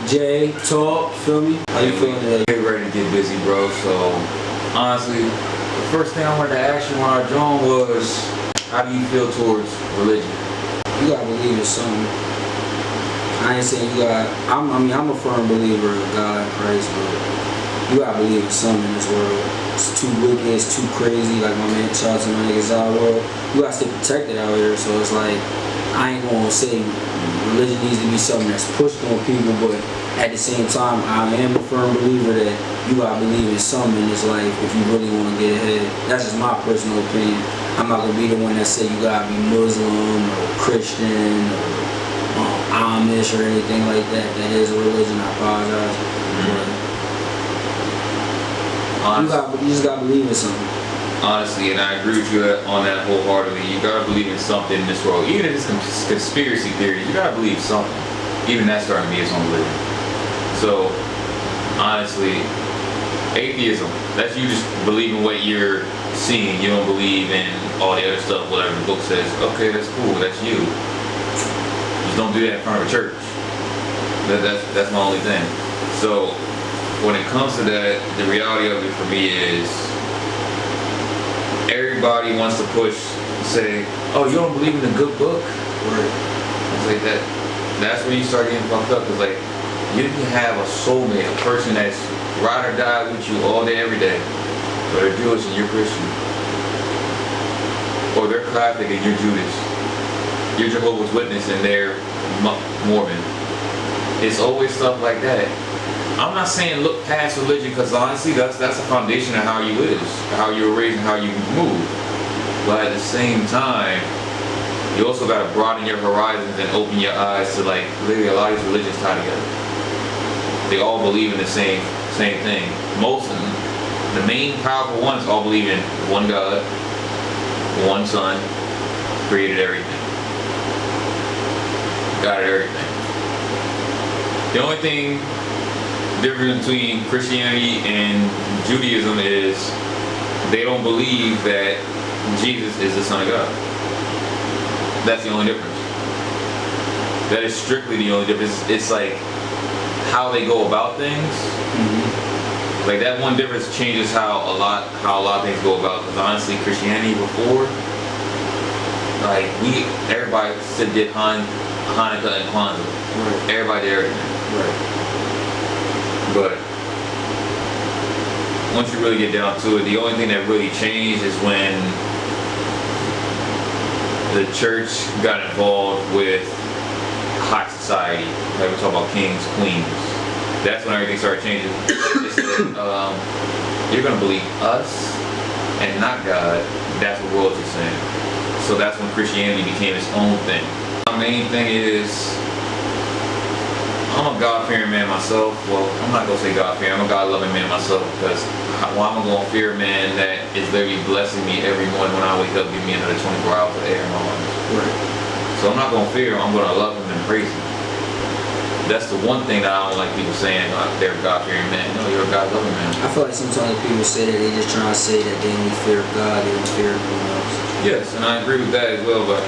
Jay, talk, feel me? How you feeling today? Get ready to get busy, bro. So, honestly, the first thing I wanted to ask you when I joined was, how do you feel towards religion? You gotta believe in something. I ain't saying you got. I'm a firm believer of God and Christ, but you gotta believe in something in this world. It's too wicked, it's too crazy. Like my man shouts to my niggas out world. You gotta stay protected out here. So it's like, I ain't gonna say religion needs to be something that's pushed on people, but at the same time, I am a firm believer that you gotta believe in something in this life if you really want to get ahead. That's just my personal opinion. I'm not gonna be the one that say you gotta be Muslim or Christian or Amish or anything like that. That is a religion. I apologize. But you just gotta believe in something. Honestly, and I agree with you on that wholeheartedly. You gotta believe in something in this world. Even if it's conspiracy theories, you gotta believe something. Even that's starting to be its own religion. So, honestly, atheism, that's you just believe in what you're seeing. You don't believe in all the other stuff, whatever the book says. Okay, that's cool, that's you. Just don't do that in front of a church. That's my only thing. So, when it comes to that, the reality of it for me is, everybody wants to say, oh, you don't believe in the good book? It's like that. That's where you start getting fucked up. It's like, you can have a soulmate, a person that's ride or die with you all day, every day, but they're Jewish and you're Christian. Or they're Catholic and you're Judas. You're Jehovah's Witness and they're Mormon. It's always stuff like that. I'm not saying look past religion, because honestly that's the foundation of how you live, how you were raised and how you move. But at the same time, you also got to broaden your horizons and open your eyes to, like, literally a lot of these religions tie together. They all believe in the same thing. Most of them, the main powerful ones, all believe in one God, one Son, created everything. Got everything. The only thing difference between Christianity and Judaism is they don't believe that Jesus is the Son of God. That's the only difference. That is strictly the only difference. It's like how they go about things. Mm-hmm. Like that one difference changes how a lot of things go about. Because honestly, Christianity before, like everybody did Hanukkah and Kwanzaa. Right. Everybody did everything. Right. But once you really get down to it, the only thing that really changed is when the church got involved with high society. Like we talk about kings, queens. That's when everything started changing. It's like, you're gonna believe us and not God. That's what royalty's saying. So that's when Christianity became its own thing. My main thing is, I'm a God-fearing man myself. Well, I'm not gonna say God-fearing. I'm a God-loving man myself, because I'm gonna fear a man that is literally blessing me every morning when I wake up, giving me another 24 hours of air in my lungs. Right. So I'm not gonna fear him. I'm gonna love him and praise him. That's the one thing that I don't like people saying, they're a God-fearing man. No, you're a God-loving man. I feel like sometimes people say that they just trying to say that they only fear God, they don't fear anyone else. Yes, and I agree with that as well, but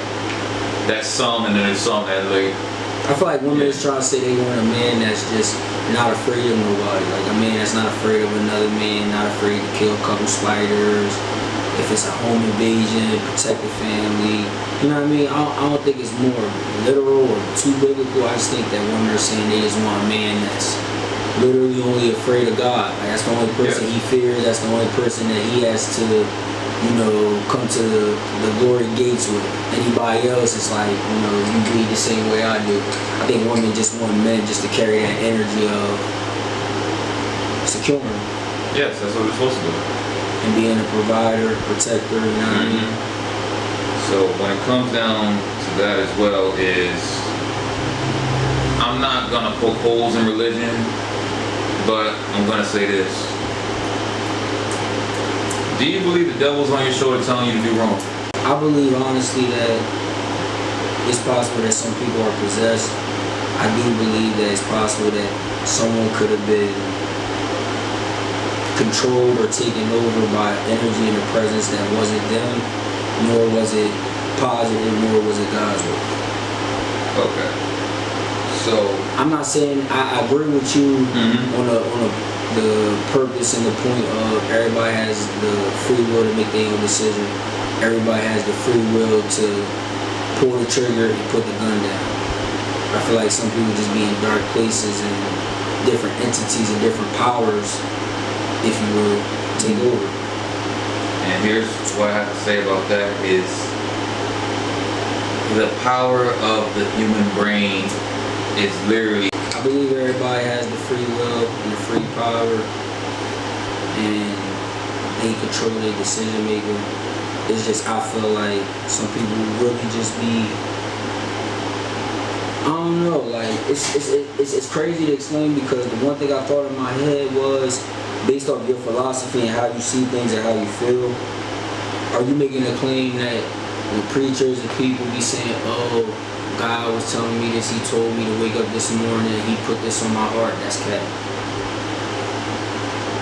that's some, and then there's some that like. I feel like women is trying to say they want a man that's just not afraid of nobody. Like a man that's not afraid of another man, not afraid to kill a couple spiders. If it's a home invasion, protect the family. You know what I mean? I don't think it's more literal or too biblical. I just think that women are saying they just want a man that's literally only afraid of God. Like that's the only person he fears. That's the only person that he has to, come to the glory gates with. Anybody else is like, you bleed the same way I do. I think women just want men just to carry that energy of securing. Yes, that's what we're supposed to do. And being a provider, protector, you know what I mean? So when it comes down to that as well is, I'm not gonna poke holes in religion, but I'm gonna say this. Do you believe the devil's on your shoulder telling you to do wrong? I believe honestly that it's possible that some people are possessed. I do believe that it's possible that someone could have been controlled or taken over by energy and a presence that wasn't them, nor was it positive, nor was it God's will. Okay. So I'm not saying I agree with you on the purpose and the point of everybody has the free will to make their own decision. Everybody has the free will to pull the trigger and put the gun down. I feel like some people just be in dark places and different entities and different powers, if you will, take over. And here's what I have to say about that is the power of the human brain is literally. I believe everybody has the free will and the free power, and they control their decision making. It's just I feel like some people really just be, I don't know, like it's crazy to explain, because the one thing I thought in my head was, based off your philosophy and how you see things and how you feel, are you making a claim that when preachers and people be saying, oh, God was telling me this, he told me to wake up this morning and he put this on my heart, that's cap?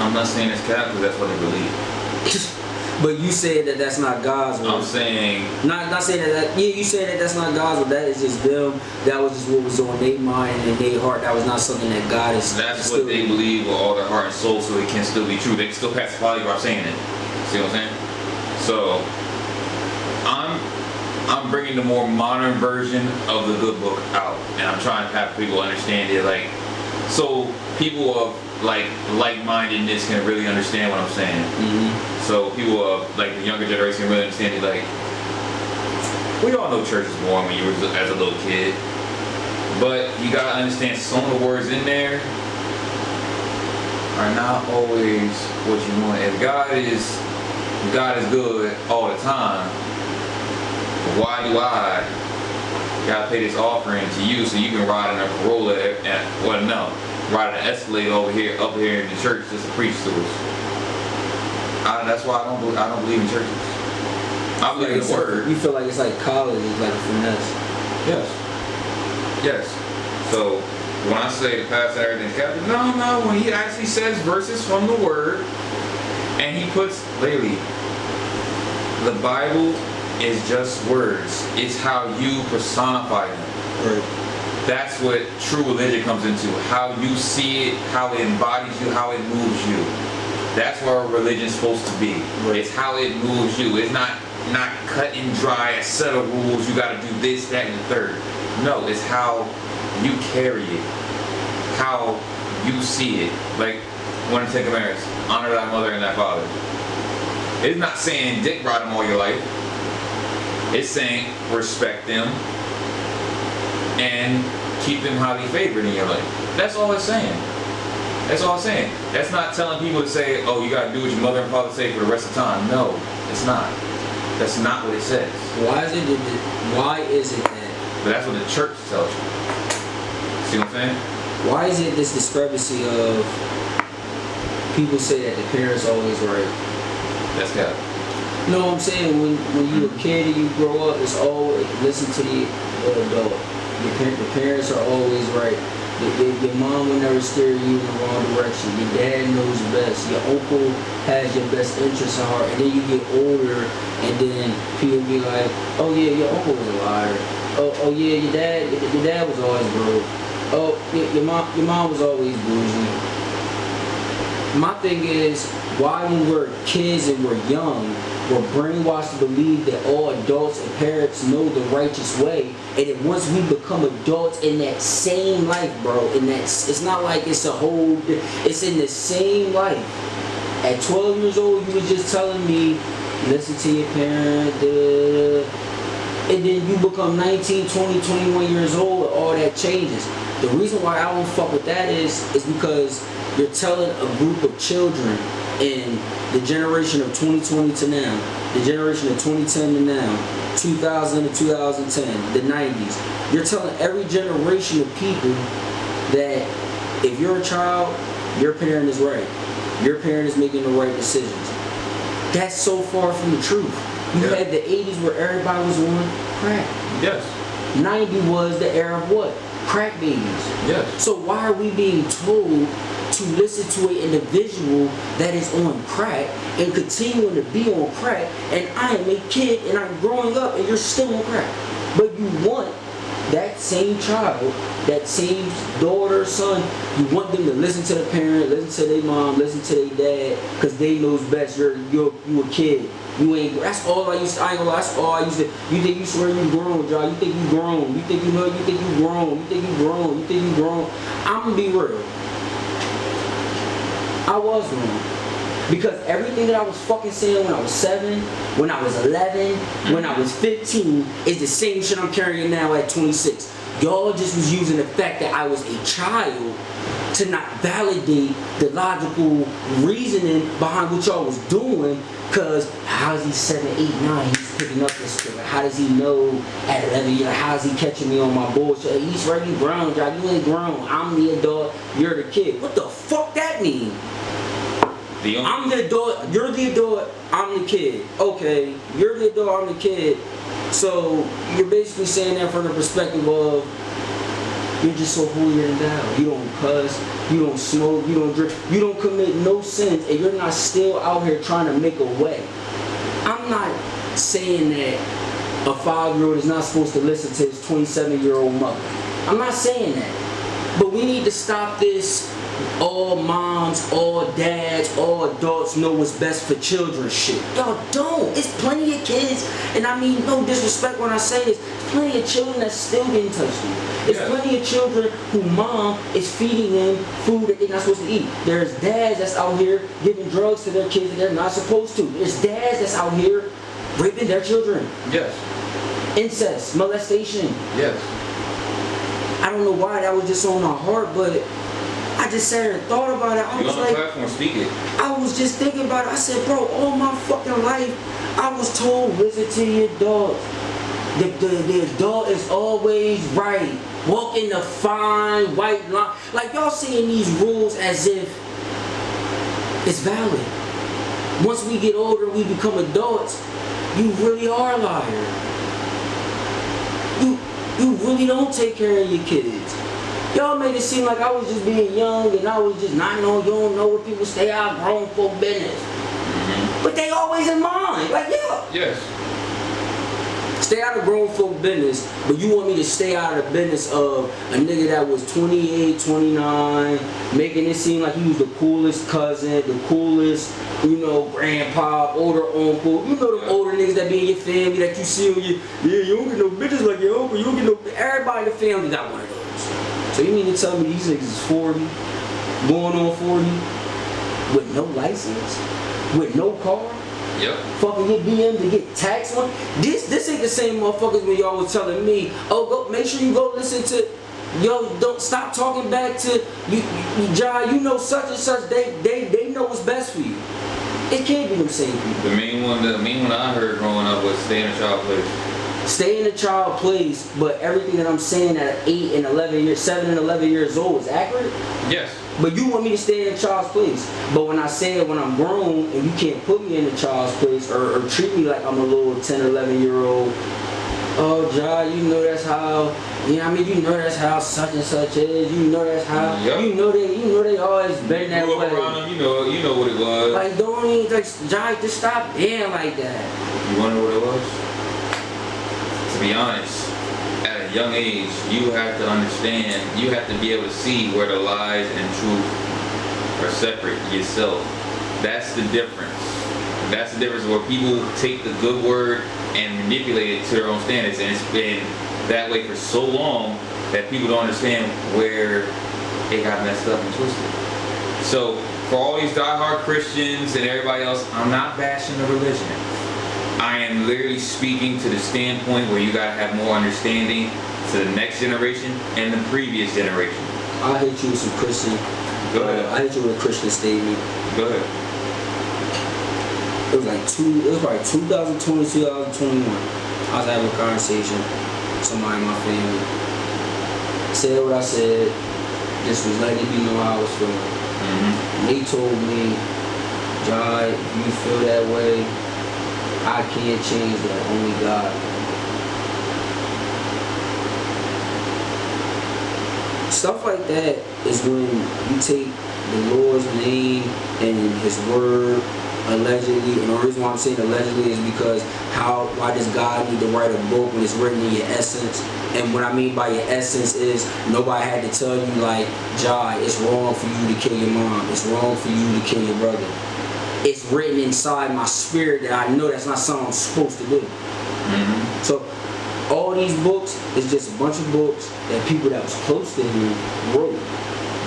I'm not saying it's cap because that's what they believe. But you said that that's not God's word. I'm saying... Not saying that, yeah, you said that that's not God's word. That is just them. That was just what was on their mind and their heart. That was not something that God is... That's what they believe with all their heart and soul, so it can still be true. They can still pass the polygraph saying it. See what I'm saying? So, I'm bringing the more modern version of the good book out, and I'm trying to have people understand it, like, so people of like-mindedness can really understand what I'm saying. So people of like the younger generation can really understand it. Like, we all know church is born when you were as a little kid, but you gotta understand some of the words in there are not always what you want. If God is good all the time, why do I gotta pay this offering to you so you can ride in a Corolla ride an Escalade up here in the church just to preach to us? That's why I don't believe in churches. I believe in the word. You feel like it's like college, it's like a finesse. Yes. So when I say the pastor everything's Catholic, no, when he actually says verses from the word, and he puts literally, the Bible is just words. It's how you personify them. Right. That's what true religion comes into. How you see it, how it embodies you, how it moves you. That's where religion's supposed to be. Right. It's how it moves you. It's not cut and dry, a set of rules. You got to do this, that, and the third. No, it's how you carry it, how you see it. Like one of the 10 Commandments: honor thy mother and thy father. It's not saying dick ride them all your life. It's saying respect them and keep them highly favored in your life. That's all it's saying. That's all it's saying. That's not telling people to say, oh, you gotta do what your mother and father say for the rest of the time. No, it's not. That's not what it says. Why is it that? But that's what the church tells you. See what I'm saying? Why is it this discrepancy of people say that the parents are always right? That's cap. No, I'm saying when you're a kid and you grow up, it's always listen to the adult. The parents are always right. Your mom will never steer you in the wrong direction. Your dad knows best. Your uncle has your best interests at heart. And then you get older, and then people be like, "Oh yeah, your uncle was a liar. Oh yeah, your dad was always broke. Oh yeah, your mom was always bougie." My thing is, why when we're kids and we're young, we're brainwashed to believe that all adults and parents know the righteous way, and then once we become adults in that same life, bro, it's not like it's it's in the same life. At 12 years old, you was just telling me, listen to your parent, and then you become 19, 20, 21 years old, and all that changes. The reason why I don't fuck with that is because you're telling a group of children in the generation of 2020 to now, the generation of 2010 to now, 2000 to 2010, the 90s, you're telling every generation of people that if you're a child, your parent is right. Your parent is making the right decisions. That's so far from the truth. You had the 80s where everybody was on crack. Yes. 90 was the era of what? Crack babies. Yes. So why are we being told to listen to an individual that is on crack and continuing to be on crack, and I am a kid and I'm growing up and you're still on crack? But you want that same child, that same daughter, son, you want them to listen to the parent, listen to their mom, listen to their dad, because they knows best. You a kid. You ain't. That's all I used to. I ain't gonna lie. That's all I used to. You think you swear you grown, John? You think you grown? You think you know? You think you grown? You think you grown? You think you grown? I'm gonna be real. I was grown. Because everything that I was fucking saying when I was 7, when I was 11, when I was 15, is the same shit I'm carrying now at 26. Y'all just was using the fact that I was a child to not validate the logical reasoning behind what y'all was doing. Cause how is he 7, 8, 9? He's picking up this shit. How does he know at 11 years? How is he catching me on my bullshit? He's already grown, John. You ain't grown. I'm the adult. You're the kid. What the fuck that mean? I'm the adult. You're the adult. I'm the kid. Okay, you're the adult. I'm the kid. So you're basically saying that from the perspective of you're just so holier than thou. You don't cuss, you don't smoke, you don't drink, you don't commit no sins, and you're not still out here trying to make a way. I'm not saying that a 5-year-old is not supposed to listen to his 27-year-old mother. I'm not saying that. But we need to stop this all moms, all dads, all adults know what's best for children shit. Y'all don't. It's plenty of kids, and I mean no disrespect when I say this, there's plenty of children that's still getting touched on. There's plenty of children who mom is feeding them food that they're not supposed to eat. There's dads that's out here giving drugs to their kids that they're not supposed to. There's dads that's out here raping their children. Yes. Incest, molestation. Yes. I don't know why that was just on my heart, but I just sat here and thought about it. I was like, platform, speak it. I was just thinking about it. I said, bro, all my fucking life, I was told, listen to your adult. The adult is always right. Walk in the fine white line. Like y'all saying these rules as if it's valid. Once we get older, we become adults. You really are a liar. You really don't take care of your kids. Y'all made it seem like I was just being young and I was just not know. You don't know what people stay out of grown folk business. But they always in mind. Like, yeah. Yes. Stay out of grown folk business, but you want me to stay out of the business of a nigga that was 28, 29, making it seem like he was the coolest cousin, the coolest, you know, grandpa, older uncle. You know them older niggas that be in your family that you see on your, yeah, you don't get no bitches like your uncle, you don't get no, everybody in the family got one of those. So you mean to tell me these niggas is 40, going on 40, with no license, with no car? Yep. Fucking get BM to get taxed on. This ain't the same motherfuckers when y'all was telling me, oh, go make sure you go listen to, yo, don't stop talking back to you John, you know such and such, they know what's best for you. It can't be them same people. The main one I heard growing up was stay in a child place. Stay in a child place, but everything that I'm saying at 8 and 11 years, 7 and 11 years old is accurate? Yes. But you want me to stay in a child's place. But when I say it when I'm grown and you can't put me in a child's place or treat me like I'm a little 10 or 11 year old, oh, John, you know that's how, you know what I mean? You know that's how such and such is. You know that's how, you know they always been that way. Around them, you know what it was. Like, don't even, like, John, just stop being like that. You wanna know what it was? To be honest, at a young age, you have to understand, you have to be able to see where the lies and truth are separate yourself. That's the difference. That's the difference where people take the good word and manipulate it to their own standards, and it's been that way for so long that people don't understand where it got messed up and twisted. So for all these diehard Christians and everybody else, I'm not bashing the religion. I am literally speaking to the standpoint where you gotta have more understanding to the next generation and the previous generation. I'll hit you with some Christian. Go ahead. I hit you with a Christian statement. Go ahead. It was probably 2020, 2021. I was having a conversation with somebody in my family. Said what I said. Just was letting you know how I was feeling. And they told me, Jai, if you feel that way, I can't change that. Only God can. Stuff like that is when you take the Lord's name and His word allegedly, and the reason why I'm saying allegedly is because why does God need to write a book when it's written in your essence? And what I mean by your essence is nobody had to tell you like, Jai, it's wrong for you to kill your mom. It's wrong for you to kill your brother. It's written inside my spirit that I know that's not something I'm supposed to do. Mm-hmm. So all these books is just a bunch of books that people that was close to him wrote.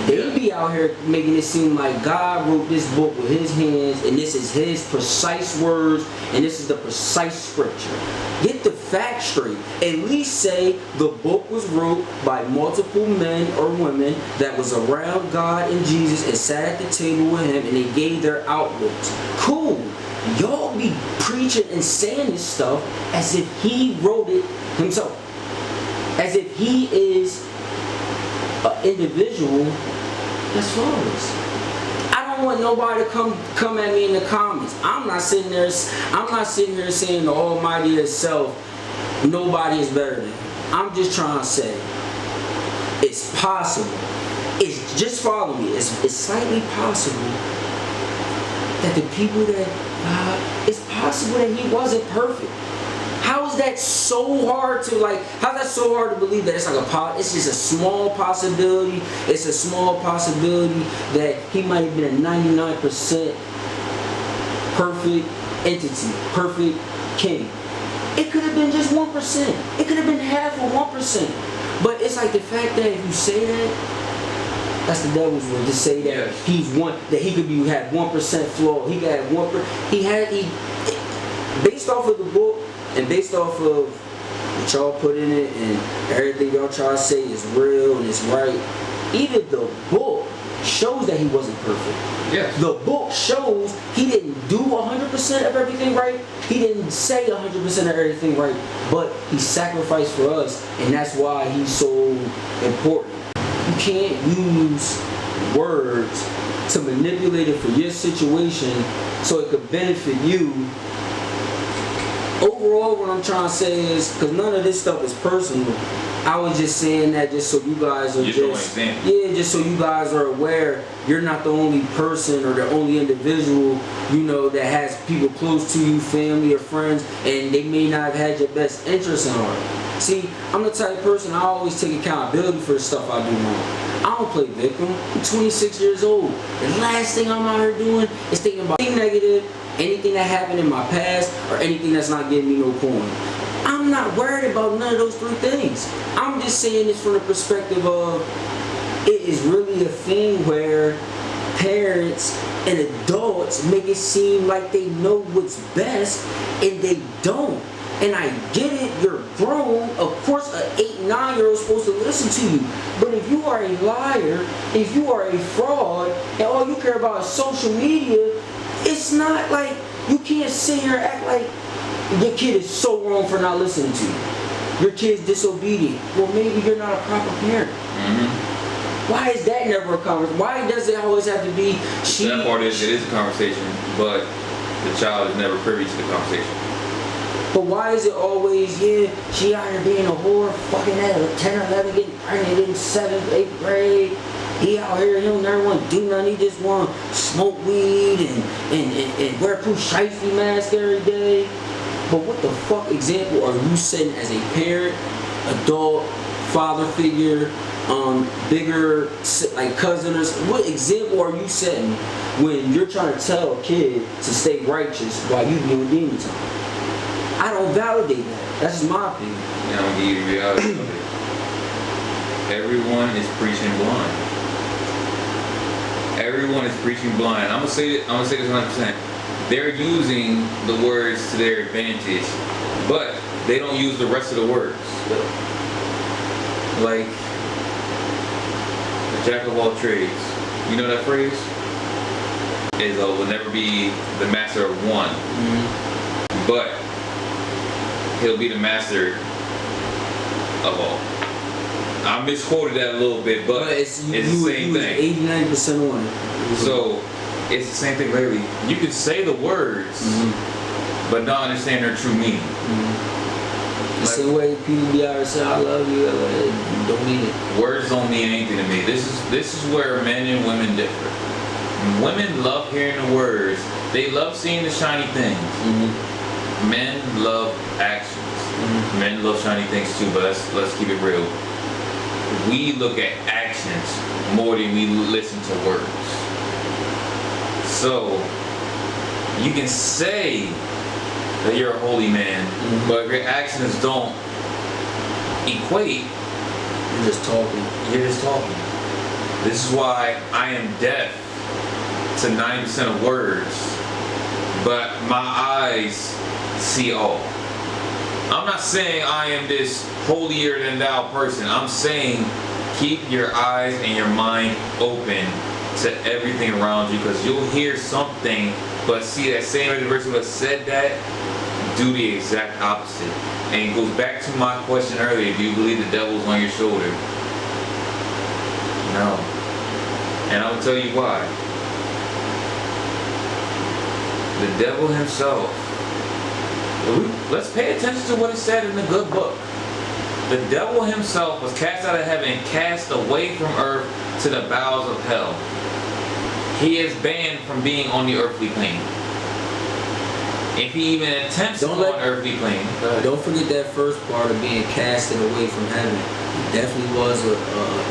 They be out here making it seem like God wrote this book with his hands, and this is his precise words, and this is the precise scripture. Get the facts straight. At least say the book was wrote by multiple men or women that was around God and Jesus and sat at the table with him, and they gave their outlooks. Cool. Y'all be preaching and saying this stuff as if he wrote it himself. As if he is an individual that's flawless. I don't want nobody to come at me in the comments. I'm not sitting here saying the Almighty itself, nobody is better than him. I'm just trying to say it's possible. It's just follow me. It's slightly possible that the people that it's possible that he wasn't perfect. How is that so hard to how's that so hard to believe that it's like it's just a small possibility. It's a small possibility that he might have been a 99% perfect entity, perfect king. It could have been just 1%. It could have been half of 1%. But it's like the fact that if you say that, that's the devil's word, to say that that he could have 1% flaw. He could have 1%. Based off of the book, and based off of what y'all put in it and everything y'all try to say is real and it's right, even the book shows that he wasn't perfect. Yes. The book shows he didn't do 100% of everything right. He didn't say 100% of everything right. But he sacrificed for us, and that's why he's so important. You can't use words to manipulate it for your situation so it could benefit you. Overall, what I'm trying to say is, because none of this stuff is personal, I was just saying that just so you guys are just so you guys are aware, you're not the only person or the only individual, that has people close to you, family or friends, and they may not have had your best interest in heart. See, I'm the type of person, I always take accountability for the stuff I do wrong. I don't play victim. I'm 26 years old. The last thing I'm out here doing is thinking about anything negative, anything that happened in my past, or anything that's not giving me no coin. I'm not worried about none of those three things. I'm just saying this from the perspective of it is really a thing where parents and adults make it seem like they know what's best, and they don't. And I get it, you're grown. Of course, an 8, 9-year-old is supposed to listen to you. But if you are a liar, if you are a fraud, and all you care about is social media, it's not like you can't sit here and act like your kid is so wrong for not listening to you. Your kid's disobedient. Well, maybe you're not a proper parent. Mm-hmm. Why is that never a conversation? Why does it always have to be she? That part is, it is a conversation, but the child is never privy to the conversation. But why is it always, she out here being a whore, fucking at 10 or 11, getting pregnant in 7th, 8th grade. He out here, he don't never want to do nothing. He just want to smoke weed and wear a shiesty mask every day. But what the fuck example are you setting as a parent, adult, father figure, bigger, like cousin or what example are you setting when you're trying to tell a kid to stay righteous while you doing demon time? I don't validate that. That's just my opinion. Yeah, I'm gonna give you the reality of it. Everyone is preaching blind. Everyone is preaching blind. I'm gonna say this 100%. They're using the words to their advantage, but they don't use the rest of the words. Like the jack of all trades. You know that phrase? Is will never be the master of one, but he'll be the master of all. I misquoted that a little bit, but it's the same thing. 89% on it. So it's the same thing, literally. You can say the words, but not understand their true meaning. The same way people be out there saying, I love you, you don't mean it. Words don't mean anything to me. This is where men and women differ. Women love hearing the words, They love seeing the shiny things. Mm-hmm. Men love actions. Mm-hmm. Men love shiny things too, but let's keep it real. We look at actions more than we listen to words. So you can say that you're a holy man, but if your actions don't equate, You're just talking. you're just talking. This is why I am deaf to 90% of words, but my eyes see all. I'm not saying I am this holier than thou person. I'm saying keep your eyes and your mind open to everything around you, because you'll hear something, but see that same person who said that do the exact opposite. And it goes back to my question earlier: do you believe the devil's on your shoulder? No. And I'll tell you why. The devil himself. Let's pay attention to what it said in the good book. The devil himself was cast out of heaven and cast away from earth to the bowels of hell. He is banned from being on the earthly plane. If he even attempts to go on earthly plane. Don't forget that first part of being casted away from heaven. He definitely was an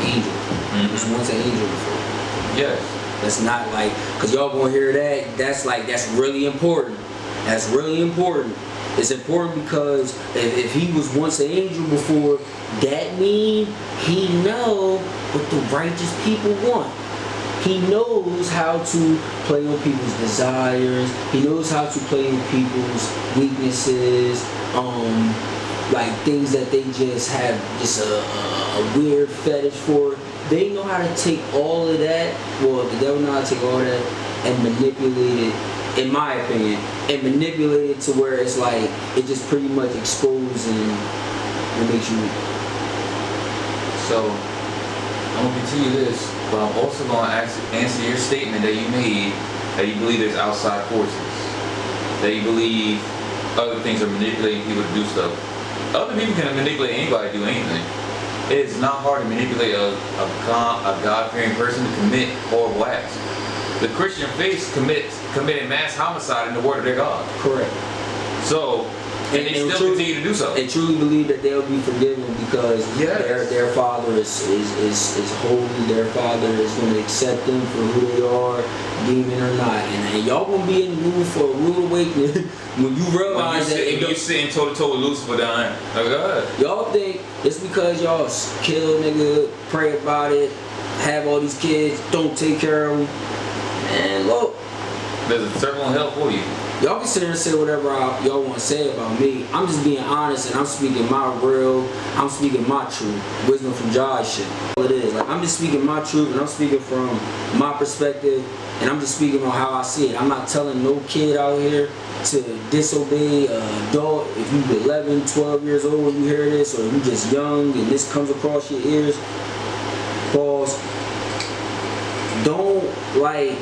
angel. He was once an angel before. Yes. That's not like, because y'all gonna hear that, that's really important. That's really important. It's important because if he was once an angel before, that means he know what the righteous people want. He knows how to play on people's desires. He knows how to play on people's weaknesses, like things that they just have just a weird fetish for. They know how to take all of that. Well, the devil know how to take all of that and manipulate it, in my opinion, and manipulate it to where it's like it just pretty much exposes and makes you weak. So I'm gonna continue this, but I'm also gonna answer your statement that you made, that you believe there's outside forces, that you believe other things are manipulating people to do stuff. Other people can manipulate anybody to do anything. It is not hard to manipulate a God-fearing person to commit horrible acts. The Christian faith committed mass homicide in the word of their God. Correct. So, and they still continue to do so. They truly believe that they'll be forgiven because their Father is holy. Their Father is going to accept them for who they are, demon or not. And y'all going to be in the mood for a rude awakening when you realize when you're sitting toe to toe with Lucifer down there. Y'all think it's because y'all kill nigga, pray about it, have all these kids, don't take care of them. And look, there's a circle in hell for you. Y'all can sit there and say whatever y'all want to say about me. I'm just being honest and I'm speaking my I'm speaking my truth. Wisdom from Josh shit. All it is. Like, I'm just speaking my truth and I'm speaking from my perspective and I'm just speaking on how I see it. I'm not telling no kid out here to disobey an adult. If you 11, 12 years old and you hear this, or you just young and this comes across your ears, pause. Don't, like,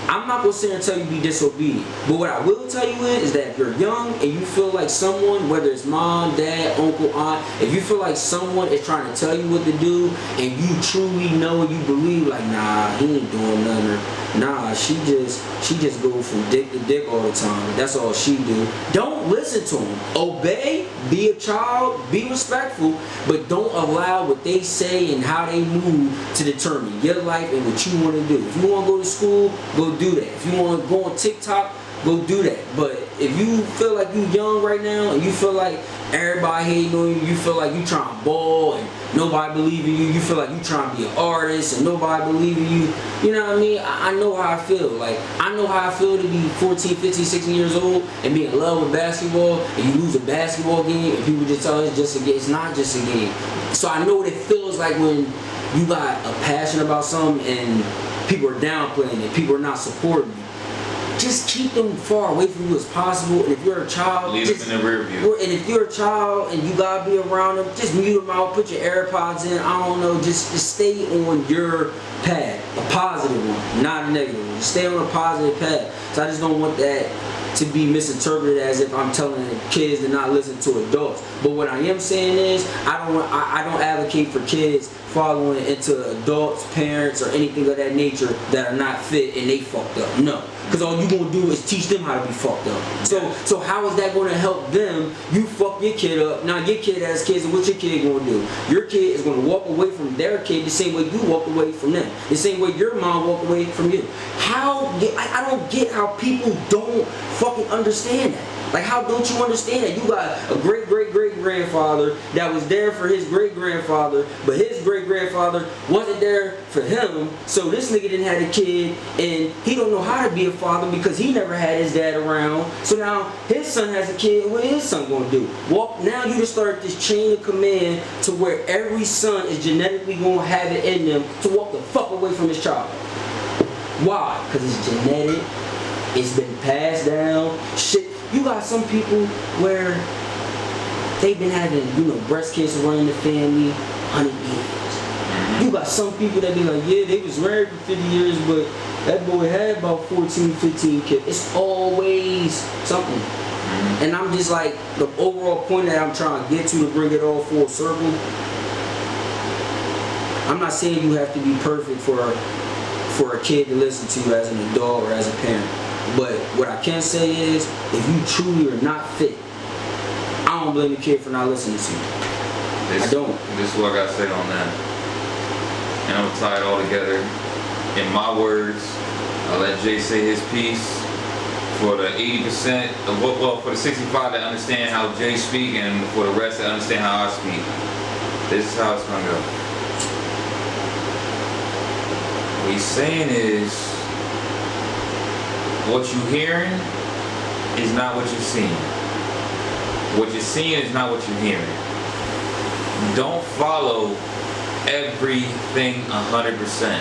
I'm not going to sit here and tell you to be disobedient. But what I will tell you is that if you're young and you feel like someone, whether it's mom, dad, uncle, aunt, if you feel like someone is trying to tell you what to do and you truly know and you believe, like, nah, he ain't doing nothing, or nah, she just go from dick to dick all the time. That's all she do. Don't listen to them. Obey, be a child, be respectful, but don't allow what they say and how they move to determine your life and what you want to do. If you want to go to school, go do that. If you want to go on TikTok, go do that. But if you feel like you young right now and you feel like everybody hating on you, you feel like you trying to ball and nobody believe in you, you feel like you trying to be an artist and nobody believe in you, you know what I mean? I know how I feel. Like, I know how I feel to be 14, 15, 16 years old and be in love with basketball and you lose a basketball game and people just tell you it's just a game. It's not just a game. So I know what it feels like when you got a passion about something and people are downplaying it, people are not supporting you. Just keep them far away from you as possible. And if you're a child, leave them in the rear view. And if you're a child and you gotta be around them, just mute them out, put your AirPods in. I don't know, just stay on your path, a positive one, not a negative one. Just stay on a positive path. So I just don't want that to be misinterpreted as if I'm telling kids to not listen to adults. But what I am saying is, I don't advocate for kids following into adults, parents, or anything of that nature that are not fit and they fucked up. No. Because all you gonna do is teach them how to be fucked up. So how is that gonna help them? You fuck your kid up. Now your kid has kids, and what's your kid gonna do? Your kid is gonna walk away from their kid the same way you walked away from them. The same way your mom walked away from you. I don't get how people don't fucking understand that. Like, how don't you understand that? You got a great-great-great-grandfather that was there for his great-grandfather, but his great-grandfather wasn't there for him, so this nigga didn't have a kid, and he don't know how to be a father because he never had his dad around. So now his son has a kid, what is his son gonna do? Now you just start this chain of command to where every son is genetically gonna have it in them to walk the fuck away from his child. Why? Because it's genetic, it's been passed down, shit. You got some people where they've been having, breast cancer running the family 100 years. You got some people that be like, yeah, they was married for 50 years, but that boy had about 14, 15 kids. It's always something. And I'm just like, the overall point that I'm trying to get to bring it all full circle, I'm not saying you have to be perfect for a kid to listen to you as an adult or as a parent. But what I can say is, if you truly are not fit, I don't blame the kid for not listening to you. I don't. This is what I gotta say on that. And I'm gonna tie it all together. In my words, I'll let Jay say his piece. For the 80% for the 65 that understand how Jay speak, and for the rest that understand how I speak. This is how it's gonna go. What he's saying is, what you're hearing is not what you're seeing. What you're seeing is not what you're hearing. Don't follow everything 100%.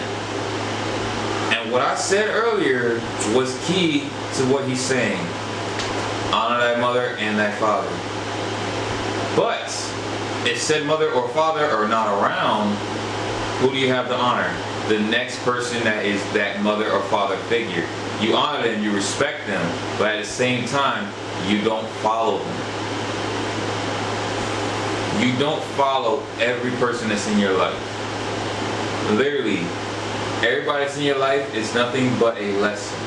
And what I said earlier was key to what he's saying. Honor thy mother and thy father. But if said mother or father are not around, who do you have to honor? The next person that is that mother or father figure. You honor them, you respect them, but at the same time, you don't follow them. You don't follow every person that's in your life. Literally, everybody that's in your life is nothing but a lesson.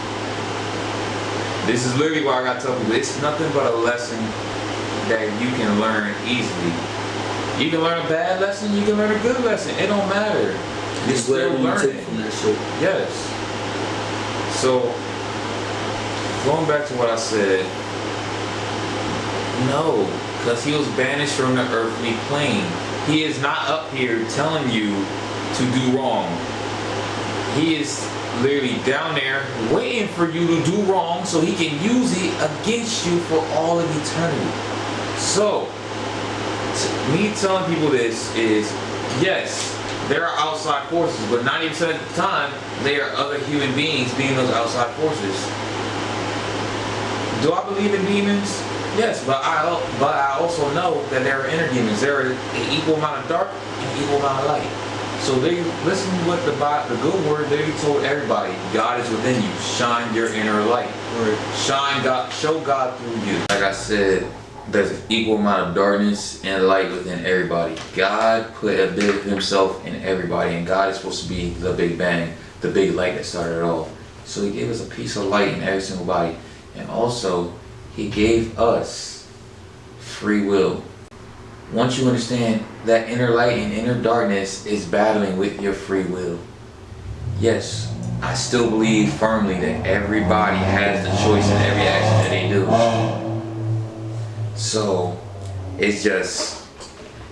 This is literally why I gotta tell people, it's nothing but a lesson that you can learn easily. You can learn a bad lesson, you can learn a good lesson. It don't matter. You're still learning from that shit. Yes. So, going back to what I said, no, because he was banished from the earthly plane. He is not up here telling you to do wrong. He is literally down there waiting for you to do wrong so he can use it against you for all of eternity. So, me telling people this is, yes, there are outside forces, but 90% of the time, they are other human beings being those outside forces. Do I believe in demons? Yes, but I also know that there are inner demons. There are an equal amount of dark and an equal amount of light. So they listen to what the good word they told everybody. God is within you. Shine your inner light. Shine God, show God through you. Like I said, there's an equal amount of darkness and light within everybody. God put a bit of himself in everybody, and God is supposed to be the big bang, the big light that started it all. So he gave us a piece of light in every single body. And also, he gave us free will. Once you understand that inner light and inner darkness is battling with your free will. Yes, I still believe firmly that everybody has the choice in every action that they do. So, it's just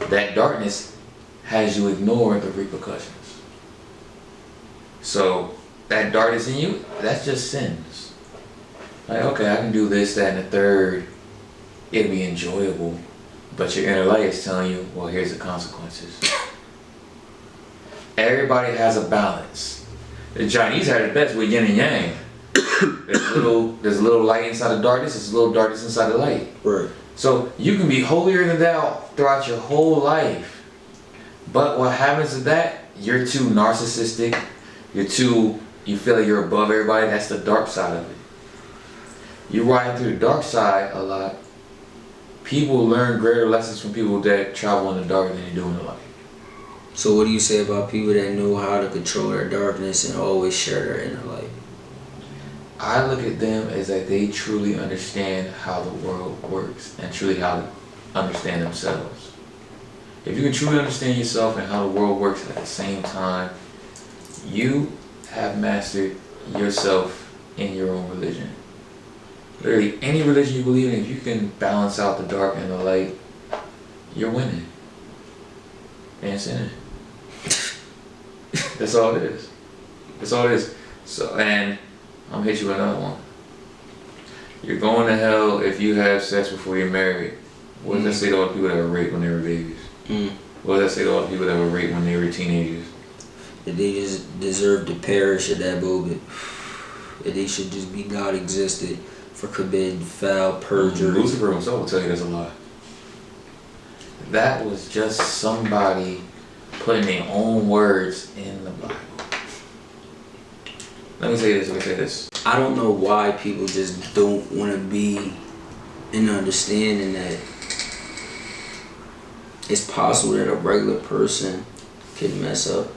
that darkness has you ignore the repercussions. So, that darkness in you, that's just sins. Like, okay, I can do this, that, and the third. It'll be enjoyable. But your inner light is telling you, well, here's the consequences. Everybody has a balance. The Chinese had it best with yin and yang. There's a little light inside the darkness, there's a little darkness inside the light. Right. So you can be holier than thou throughout your whole life. But what happens is that you're too narcissistic, you feel like you're above everybody. That's the dark side of it. You ride through the dark side a lot. People learn greater lessons from people that travel in the dark than they do in the light. So what do you say about people that know how to control their darkness and always share their inner light? I look at them as that they truly understand how the world works and truly how to understand themselves. If you can truly understand yourself and how the world works at the same time, you have mastered yourself in your own religion. Literally, any religion you believe in, if you can balance out the dark and the light, you're winning. And sinning. That's all it is. That's all it is. So, and I'm gonna hit you with another one. You're going to hell if you have sex before you're married. What does that say to all the people that were raped when they were babies? What does that say to all the people that were raped when they were teenagers? That they just deserve to perish at that moment. That they should just be God existed for committing foul perjury. Lucifer himself will tell you that's a lie. That was just somebody putting their own words in the Bible. Let me say this. I don't know why people just don't want to be in understanding that it's possible that a regular person can mess up,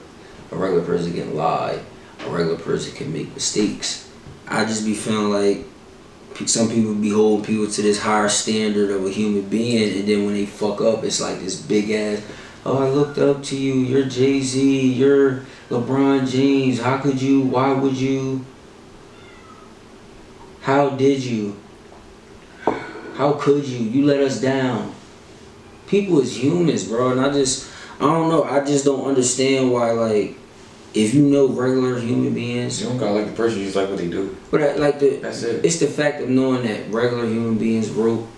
a regular person can lie, a regular person can make mistakes. I just be feeling like some people be holding people to this higher standard of a human being, and then when they fuck up, it's like this big ass, oh, I looked up to you, you're Jay-Z, you're LeBron James, how could you, why would you, how did you, how could you let us down. People is humans, bro, and I don't know, I just don't understand why, like, if you know regular human beings, you don't gotta like the person, you just like what they do. But that's it. It's the fact of knowing that regular human beings wrote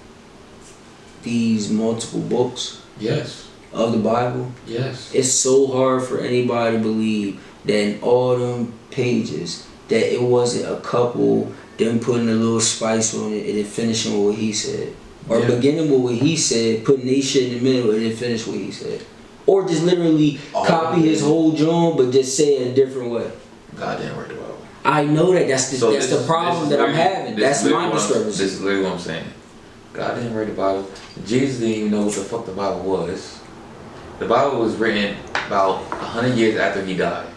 these multiple books. Yes. Of the Bible. Yes. It's so hard for anybody to believe that in all them pages that it wasn't a couple them putting a little spice on it and then finishing with what he said, or beginning with what he said, putting they shit in the middle and then finish what he said. Or just literally copy his whole joint, but just say it a different way. God didn't write the Bible. I know that. That's the problem that I'm having. That's my discrepancy. This is literally what I'm saying. God didn't write the Bible. Jesus didn't even know what the fuck the Bible was. The Bible was written about 100 years after he died.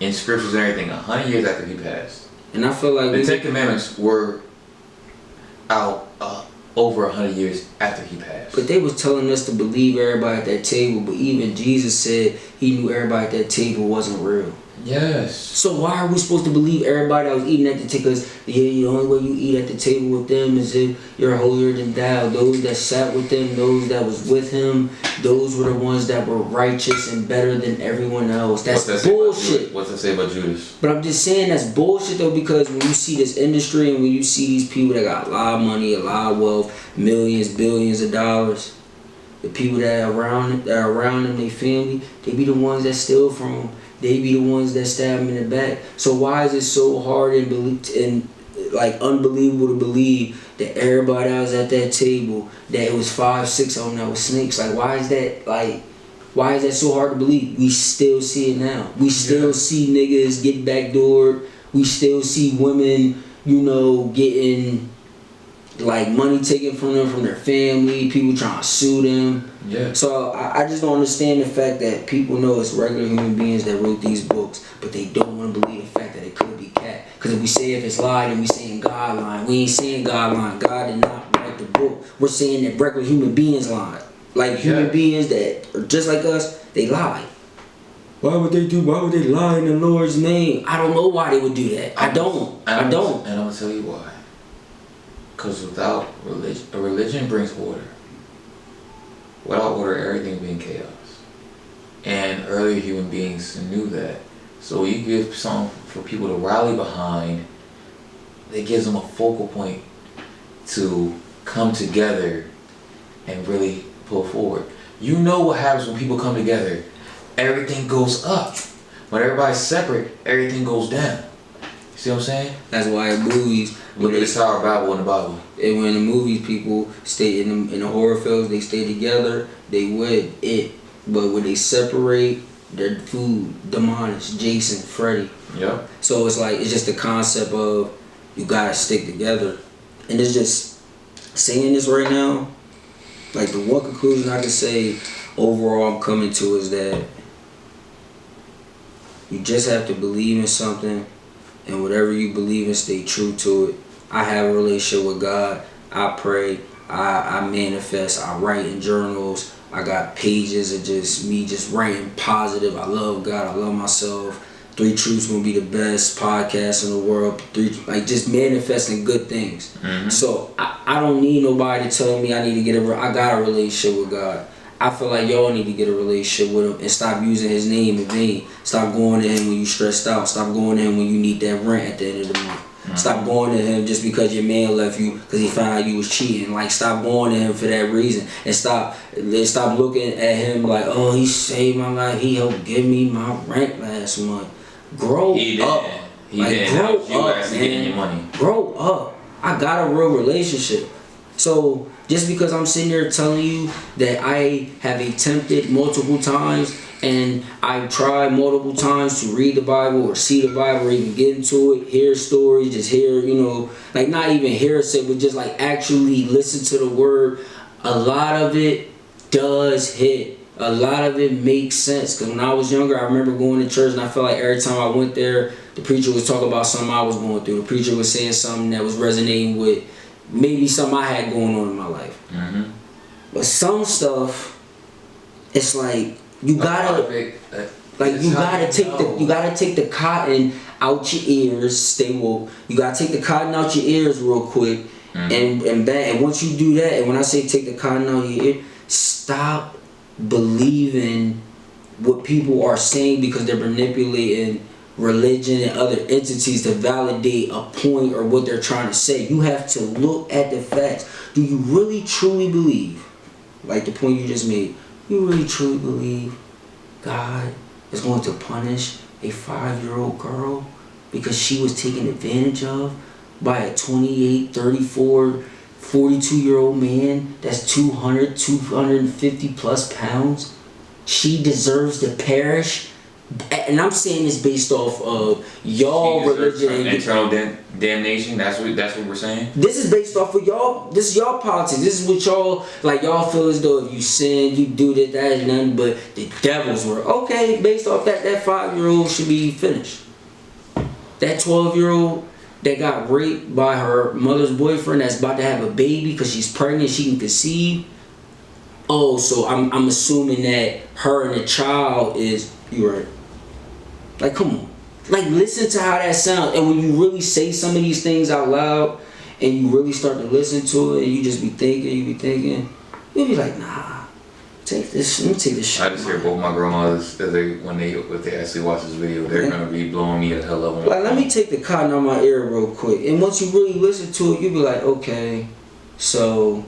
In scriptures and everything, 100 years after he passed. And I feel like the Ten Commandments were out over 100 years after he passed. But they was telling us to believe everybody at that table, but even Jesus said he knew everybody at that table wasn't real. Yes. So why are we supposed to believe everybody that was eating at the table? Because the only way you eat at the table with them is if you're holier than thou. Those that sat with them, those that was with him, those were the ones that were righteous and better than everyone else. That's bullshit. What's that say about Judas? But I'm just saying that's bullshit though, because when you see this industry and when you see these people that got a lot of money, a lot of wealth, millions, billions of dollars, the people that are around them, their family, they be the ones that steal from them. They be the ones that stab him in the back. So why is it so hard and like unbelievable to believe that everybody that was at that table, that it was 5, 6 of them that was snakes? Like why is that so hard to believe? We still see it now. We still see niggas get backdoored. We still see women, getting like money taken from them, from their family, people trying to sue them. Yeah. So I just don't understand the fact that people know it's regular human beings that wrote these books, but they don't want to believe the fact that it could be cat. Because if we say if it's lied, then we saying God lying. We ain't saying God lying. God did not write the book. We're saying that regular human beings lied. Like human beings that are just like us, they lie. Why would they lie in the Lord's name? I don't know why they would do that. I don't. And I'm gonna tell you why. Because without religion, a religion brings order. Without order, everything being chaos. And earlier human beings knew that. So you give something for people to rally behind, it gives them a focal point to come together and really pull forward. You know what happens when people come together. Everything goes up. When everybody's separate, everything goes down. You see what I'm saying? That's why in movies, look at the Tower of Babel in the Bible. And when in the movies, people stay in the horror films, they stay together, they with it. But when they separate, their food, demonished, Jason, Freddy. Yep. So it's like, it's just the concept of you gotta stick together. And it's just saying this right now, like the one conclusion I can say overall I'm coming to is that you just have to believe in something, and whatever you believe in, stay true to it. I have a relationship with God. I pray. I manifest. I write in journals. I got pages of just me just writing positive. I love God. I love myself. 3 Truths gonna be the best podcast in the world. Just manifesting good things. So I don't need nobody to tell me I need to get I got a relationship with God. I feel like y'all need to get a relationship with him and stop using his name in vain. Stop going to him when you stressed out. Stop going to him when you need that rent at the end of the month. Stop going to him just because your man left you because he found out you was cheating. Like, stop going to him for that reason. And stop looking at him like, oh, he saved my life. He helped give me my rent last month. Grow up. He did. Grow up, actually man. getting your money. Grow up. I got a real relationship. So just because I'm sitting here telling you that I have attempted multiple times and I've tried multiple times to read the Bible or see the Bible or even get into it, hear stories, just hear, like not even hear it, but just like actually listen to the word, a lot of it does hit. A lot of it makes sense. Because when I was younger, I remember going to church and I felt like every time I went there, the preacher was talking about something I was going through. The preacher was saying something that was resonating with maybe something I had going on in my life. But some stuff, it's like you gotta take the cotton out your ears. Stay woke. You gotta take the cotton out your ears real quick, and once you do that, and when I say take the cotton out your ear, stop believing what people are saying because they're manipulating religion and other entities to validate a point or what they're trying to say. You have to look at the facts. Do you really truly believe, like the point you just made, you really truly believe God is going to punish a 5-year-old girl because she was taken advantage of by a 28, 34, 42-year-old man that's 250 plus pounds? She deserves to perish. And I'm saying this based off of y'all religion and internal damnation. That's what we're saying. This is based off of y'all. This is y'all politics. This is what y'all feel as though if you sin, you do this, that, and nothing but the devil's work. Okay, based off that 5-year-old should be finished. That 12-year-old that got raped by her mother's boyfriend that's about to have a baby because she's pregnant, she can conceive. Oh, so I'm assuming that her and the child is, you right. Like, come on. Like, listen to how that sounds. And when you really say some of these things out loud and you really start to listen to it and you just be thinking, you'll be like, nah, let me take this shit. I just hear both my grandmothers if they actually watch this video, they're gonna be blowing me the hell up. Like, let me take the cotton out my ear real quick. And once you really listen to it, you'll be like, okay, so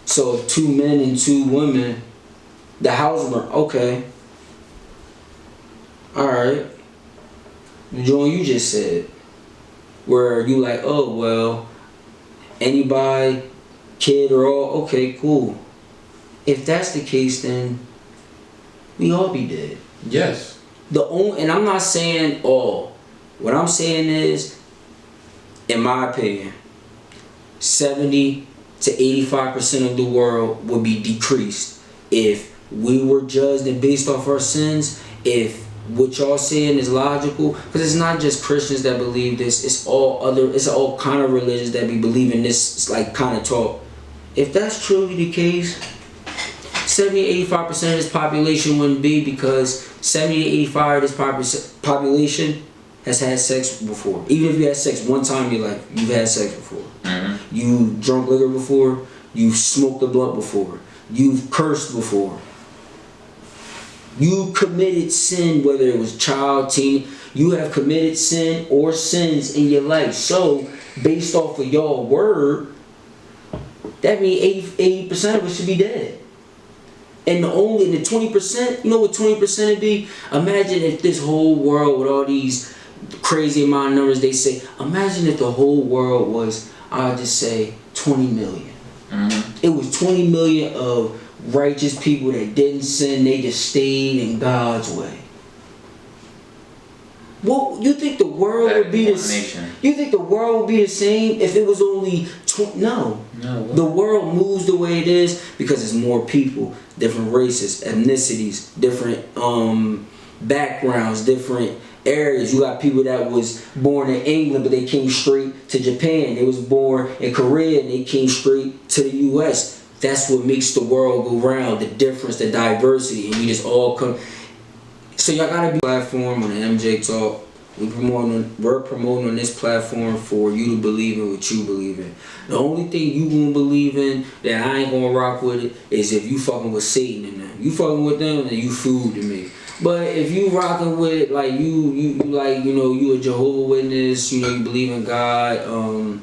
so 2 men and 2 women, the house burn. Okay. Alright. The joint you just said, where you like, oh, well, anybody, kid or all, okay, cool. If that's the case, then we all be dead. Yes. And I'm not saying all. What I'm saying is, in my opinion, 70 to 85% of the world would be decreased if we were judged and based off our sins. If what y'all saying is logical, because it's not just Christians that believe this, it's all kind of religions that be believing this like kind of talk. If that's truly the case, 70 to 85% of this population wouldn't be, because 70 to 85% of this population has had sex before. Even if you had sex one time in your life, you've had sex before. You drunk liquor before. You've smoked a blunt before. You've cursed before. You committed sin, whether it was child, teen. You have committed sin or sins in your life. So, based off of y'all word, that means 80% of us should be dead. And the 20%, you know what 20% would be? Imagine if this whole world with all these crazy amount of numbers they say, imagine if the whole world was, I'll just say 20 million. It was 20 million of righteous people that didn't sin, they just stayed in God's way. Well, you think the world would be this? You think the world would be the same if it was only no. No. The world moves the way it is because it's more people, different races, ethnicities, different backgrounds, different areas. You got people that was born in England but they came straight to Japan. They was born in Korea and they came straight to the US. That's what makes the world go round, the difference, the diversity, and we just all come. So y'all gotta be platform on the MJ Talk. We're promoting on this platform for you to believe in what you believe in. The only thing you gonna believe in that I ain't gonna rock with it is if you fucking with Satan and them. You fucking with them and you food to me. But if you rocking with like you like, you know, you a Jehovah's Witness, you know, you believe in God,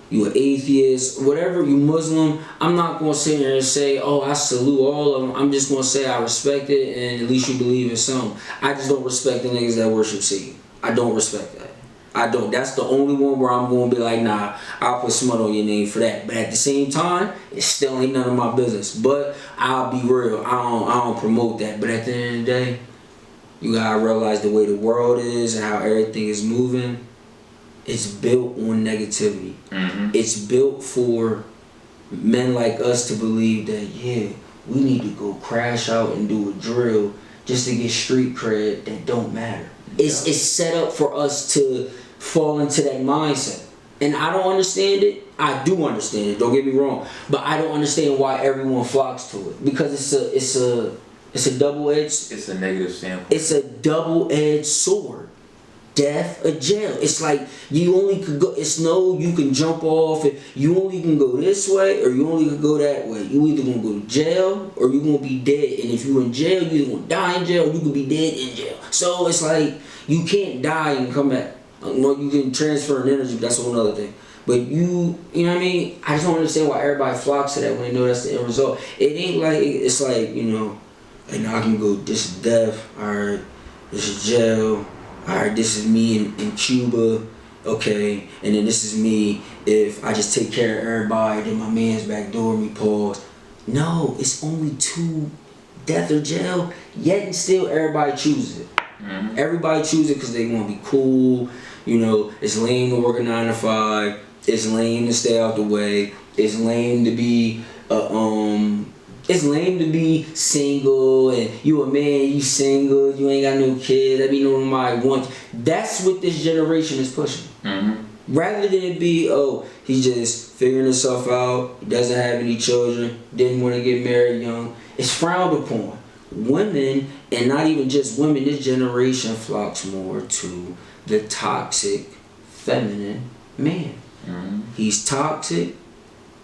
you an atheist, whatever, you Muslim, I'm not gonna sit here and say, oh, I salute all of them. I'm just gonna say I respect it and at least you believe in something. I just don't respect the niggas that worship Satan. I don't respect that. I don't. That's the only one where I'm gonna be like, nah, I'll put smut on your name for that. But at the same time, it still ain't none of my business. But I'll be real. I don't promote that. But at the end of the day, you gotta realize the way the world is and how everything is moving. It's built on negativity. It's built for men like us to believe that, yeah, we need to go crash out and do a drill just to get street cred that don't matter. It's set up for us to fall into that mindset. And I don't understand it. I do understand it, don't get me wrong. But I don't understand why everyone flocks to it. Because it's a double-edged... It's a negative sample. It's a double-edged sword. Death or jail. It's like you only could go. It's no. You can jump off. You only can go this way, or you only can go that way. You either gonna go to jail, or you gonna be dead. And if you in jail, you either gonna die in jail, or you could be dead in jail. So it's like you can't die and come back. No, you can transfer an energy. But that's a whole other thing. But you know what I mean. I just don't understand why everybody flocks to that when they know that's the end result. It ain't like it's like, you know, like now I can go. This is death. All right. This is jail. Alright, this is me in Cuba, okay, and then this is me if I just take care of everybody, then my man's backdoor me, pause. No, it's only two, death or jail, yet and still everybody chooses it. Everybody chooses it because they want to be cool, you know, it's lame to work a 9 to 5, it's lame to stay out the way, it's lame to be it's lame to be single and you a man, you single, you ain't got no kids, that be nobody want. That's what this generation is pushing. Rather than it be, oh, he's just figuring himself out, he doesn't have any children, didn't want to get married young. It's frowned upon. Women, and not even just women, this generation flocks more to the toxic, feminine man. He's toxic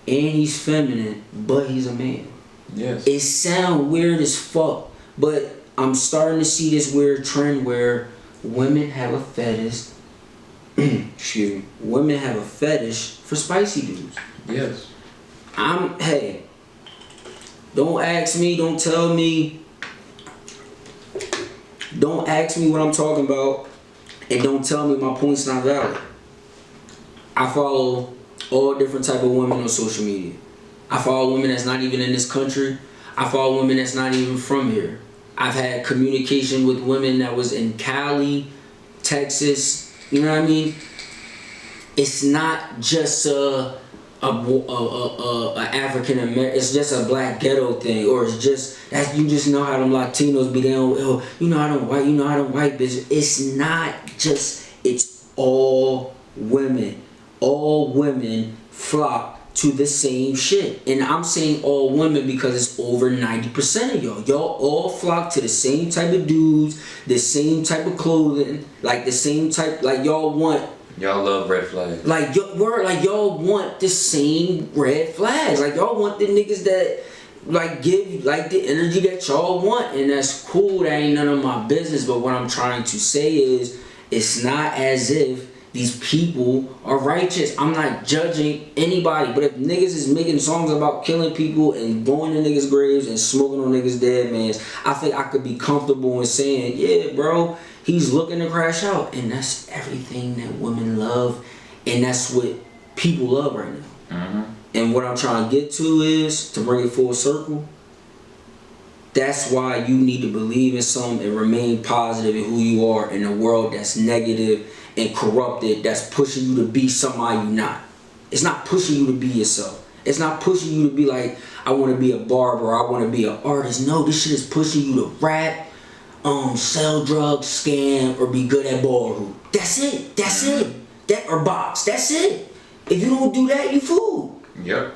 and he's feminine, but he's a man. Yes. It sounds weird as fuck, but I'm starting to see this weird trend where women have a fetish. Excuse me. Women have a fetish for spicy dudes. Yes. Hey, don't ask me, don't tell me. Don't ask me what I'm talking about, and don't tell me my point's not valid. I follow all different type of women on social media. I follow women that's not even in this country. I follow women that's not even from here. I've had communication with women that was in Cali, Texas. You know what I mean? It's not just a African American. It's just a black ghetto thing, or it's just that you just know how them Latinos be down. Oh, you know how them white. You know how them white bitches. It's not just. It's all women. All women flock to the same shit. And I'm saying all women because it's over 90% of y'all. Y'all all flock to the same type of dudes, the same type of clothing, like the same type, like y'all want. Y'all love red flags. Like y'all want the same red flags. Like y'all want the niggas that like give like the energy that y'all want, and that's cool. That ain't none of my business. But what I'm trying to say is, it's not as if these people are righteous. I'm not judging anybody, but if niggas is making songs about killing people and going to niggas' graves and smoking on niggas' dead mans, I think I could be comfortable in saying, yeah, bro, he's looking to crash out. And that's everything that women love, and that's what people love right now. And what I'm trying to get to is, to bring it full circle, that's why you need to believe in something and remain positive in who you are in a world that's negative and corrupted that's pushing you to be somebody you're not. It's not pushing you to be yourself. It's not pushing you to be like, I want to be a barber, I want to be an artist. No, this shit is pushing you to rap, sell drugs, scam, or be good at ball hoop. That's it. That's it. Or box. That's it. If you don't do that, you fool. Yep.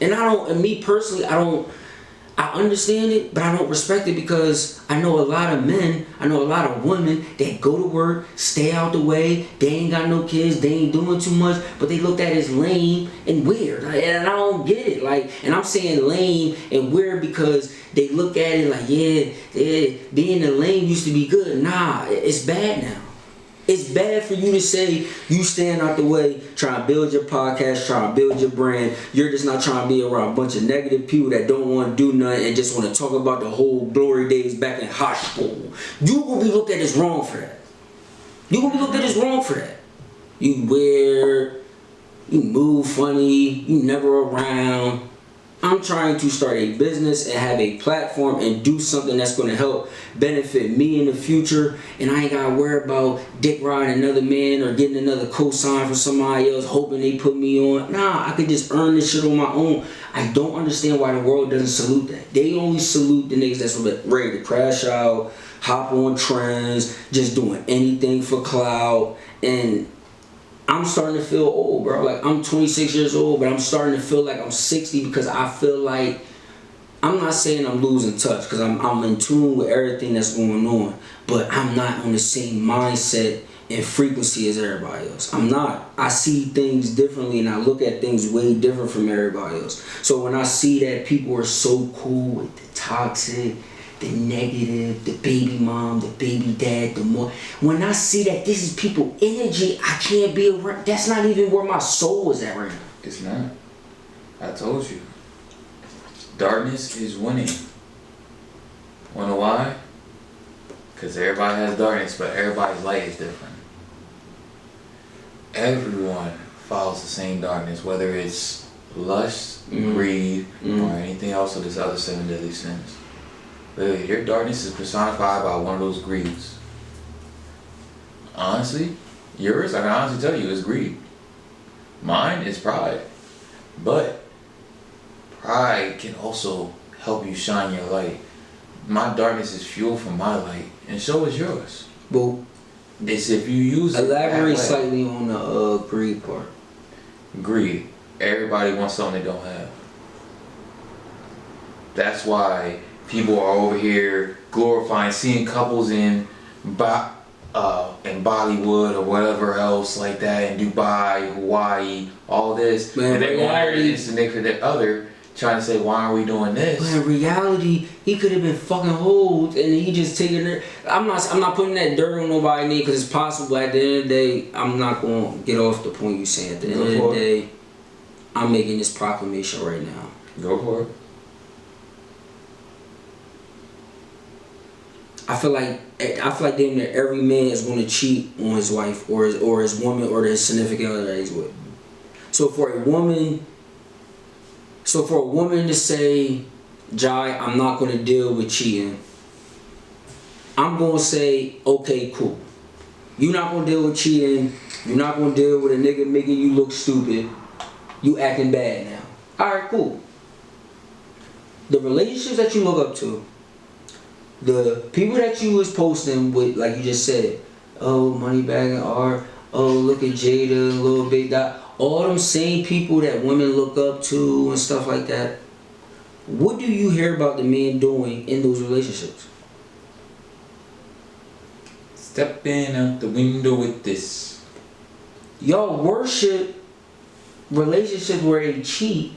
And me personally, I understand it, but I don't respect it because I know a lot of men, I know a lot of women that go to work, stay out the way, they ain't got no kids, they ain't doing too much, but they looked at as lame and weird. And I don't get it. And I'm saying lame and weird because they look at it like, yeah, being a lame used to be good. Nah, it's bad now. It's bad for you to say you stand out the way, trying to build your podcast, trying to build your brand. You're just not trying to be around a bunch of negative people that don't want to do nothing and just want to talk about the whole glory days back in high school. You will be looked at as wrong for that. You will be looked at as wrong for that. You weird, you move funny, you never around. I'm trying to start a business and have a platform and do something that's going to help benefit me in the future. And I ain't got to worry about dick riding another man or getting another cosign from somebody else hoping they put me on. Nah, I could just earn this shit on my own. I don't understand why the world doesn't salute that. They only salute the niggas that's ready to crash out, hop on trends, just doing anything for clout. And I'm starting to feel old, bro. Like, I'm 26 years old, but I'm starting to feel like I'm 60 because I feel like, I'm not saying I'm losing touch because I'm in tune with everything that's going on, but I'm not on the same mindset and frequency as everybody else. I'm not. I see things differently and I look at things way different from everybody else. So when I see that people are so cool with the toxic, the negative, the baby mom, the baby dad, when I see that this is people energy, I can't be around. That's not even where my soul is at right now. It's not. I told you. Darkness is winning. Wanna know why? Because everybody has darkness, but everybody's light is different. Everyone follows the same darkness, whether it's lust, greed, or anything else of this other 7 deadly sins. Literally, your darkness is personified by one of those greeds. Honestly, yours, I can honestly tell you, is greed. Mine is pride. But pride can also help you shine your light. My darkness is fuel for my light, and so is yours. Well, it's if you use it. Elaborate slightly on the greed part. Greed. Everybody wants something they don't have. That's why people are over here glorifying seeing couples in Bollywood or whatever else like that, in Dubai, Hawaii, all this, man, and they're going there to significant other, trying to say, why are we doing this? But in reality, he could have been fucking hoed, and he just taking it. I'm not putting that dirt on nobody knee because it's possible. At the end of the day, I'm not going to get off the point you saying. At the end of the day, I'm making this proclamation right now. Go for it. I feel like damn near every man is going to cheat on his wife or his woman or his significant other that he's with. So for a woman to say, Jai, I'm not going to deal with cheating, I'm going to say, okay, cool. You're not going to deal with cheating. You're not going to deal with a nigga making you look stupid. You acting bad now. Alright, cool. The relationships that you look up to, the people that you was posting with, like you just said, oh, Moneybagg and R, oh, look at Jada, Lil Big Dot, all them same people that women look up to and stuff like that. What do you hear about the men doing in those relationships? Stepping out the window with this. Y'all worship relationships where they cheat,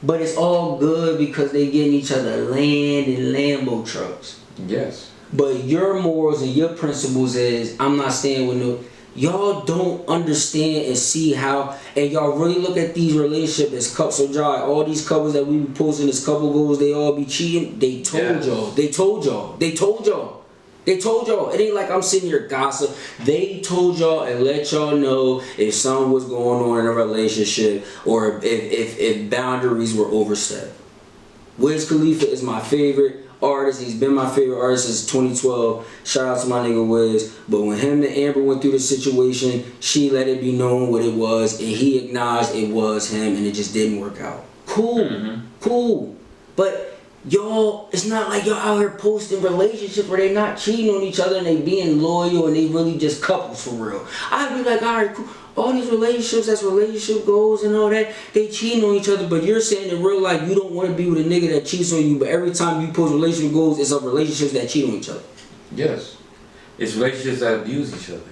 but it's all good because they getting each other land and Lambo trucks. Yes. But your morals and your principles is, I'm not staying with no... Y'all don't understand and see how... And y'all really look at these relationships as couples. So, Jai, all these couples that we be posting as couple goals, they all be cheating. They told y'all. They told y'all. They told y'all. They told y'all. It ain't like I'm sitting here gossip. They told y'all and let y'all know if something was going on in a relationship or if boundaries were overstepped. Wiz Khalifa is my favorite. artist. He's been my favorite artist since 2012. Shout out to my nigga Wiz. But when him and Amber went through the situation, she let it be known what it was, and he acknowledged it was him, and it just didn't work out. Cool, cool. But y'all, it's not like y'all out here posting relationships where they not cheating on each other and they being loyal and they really just couples for real. I'd be like, alright, cool. All these relationships, that's relationship goals and all that, they cheating on each other, but you're saying in real life you don't want to be with a nigga that cheats on you, but every time you post relationship goals, it's of relationships that cheat on each other. Yes. It's relationships that abuse each other.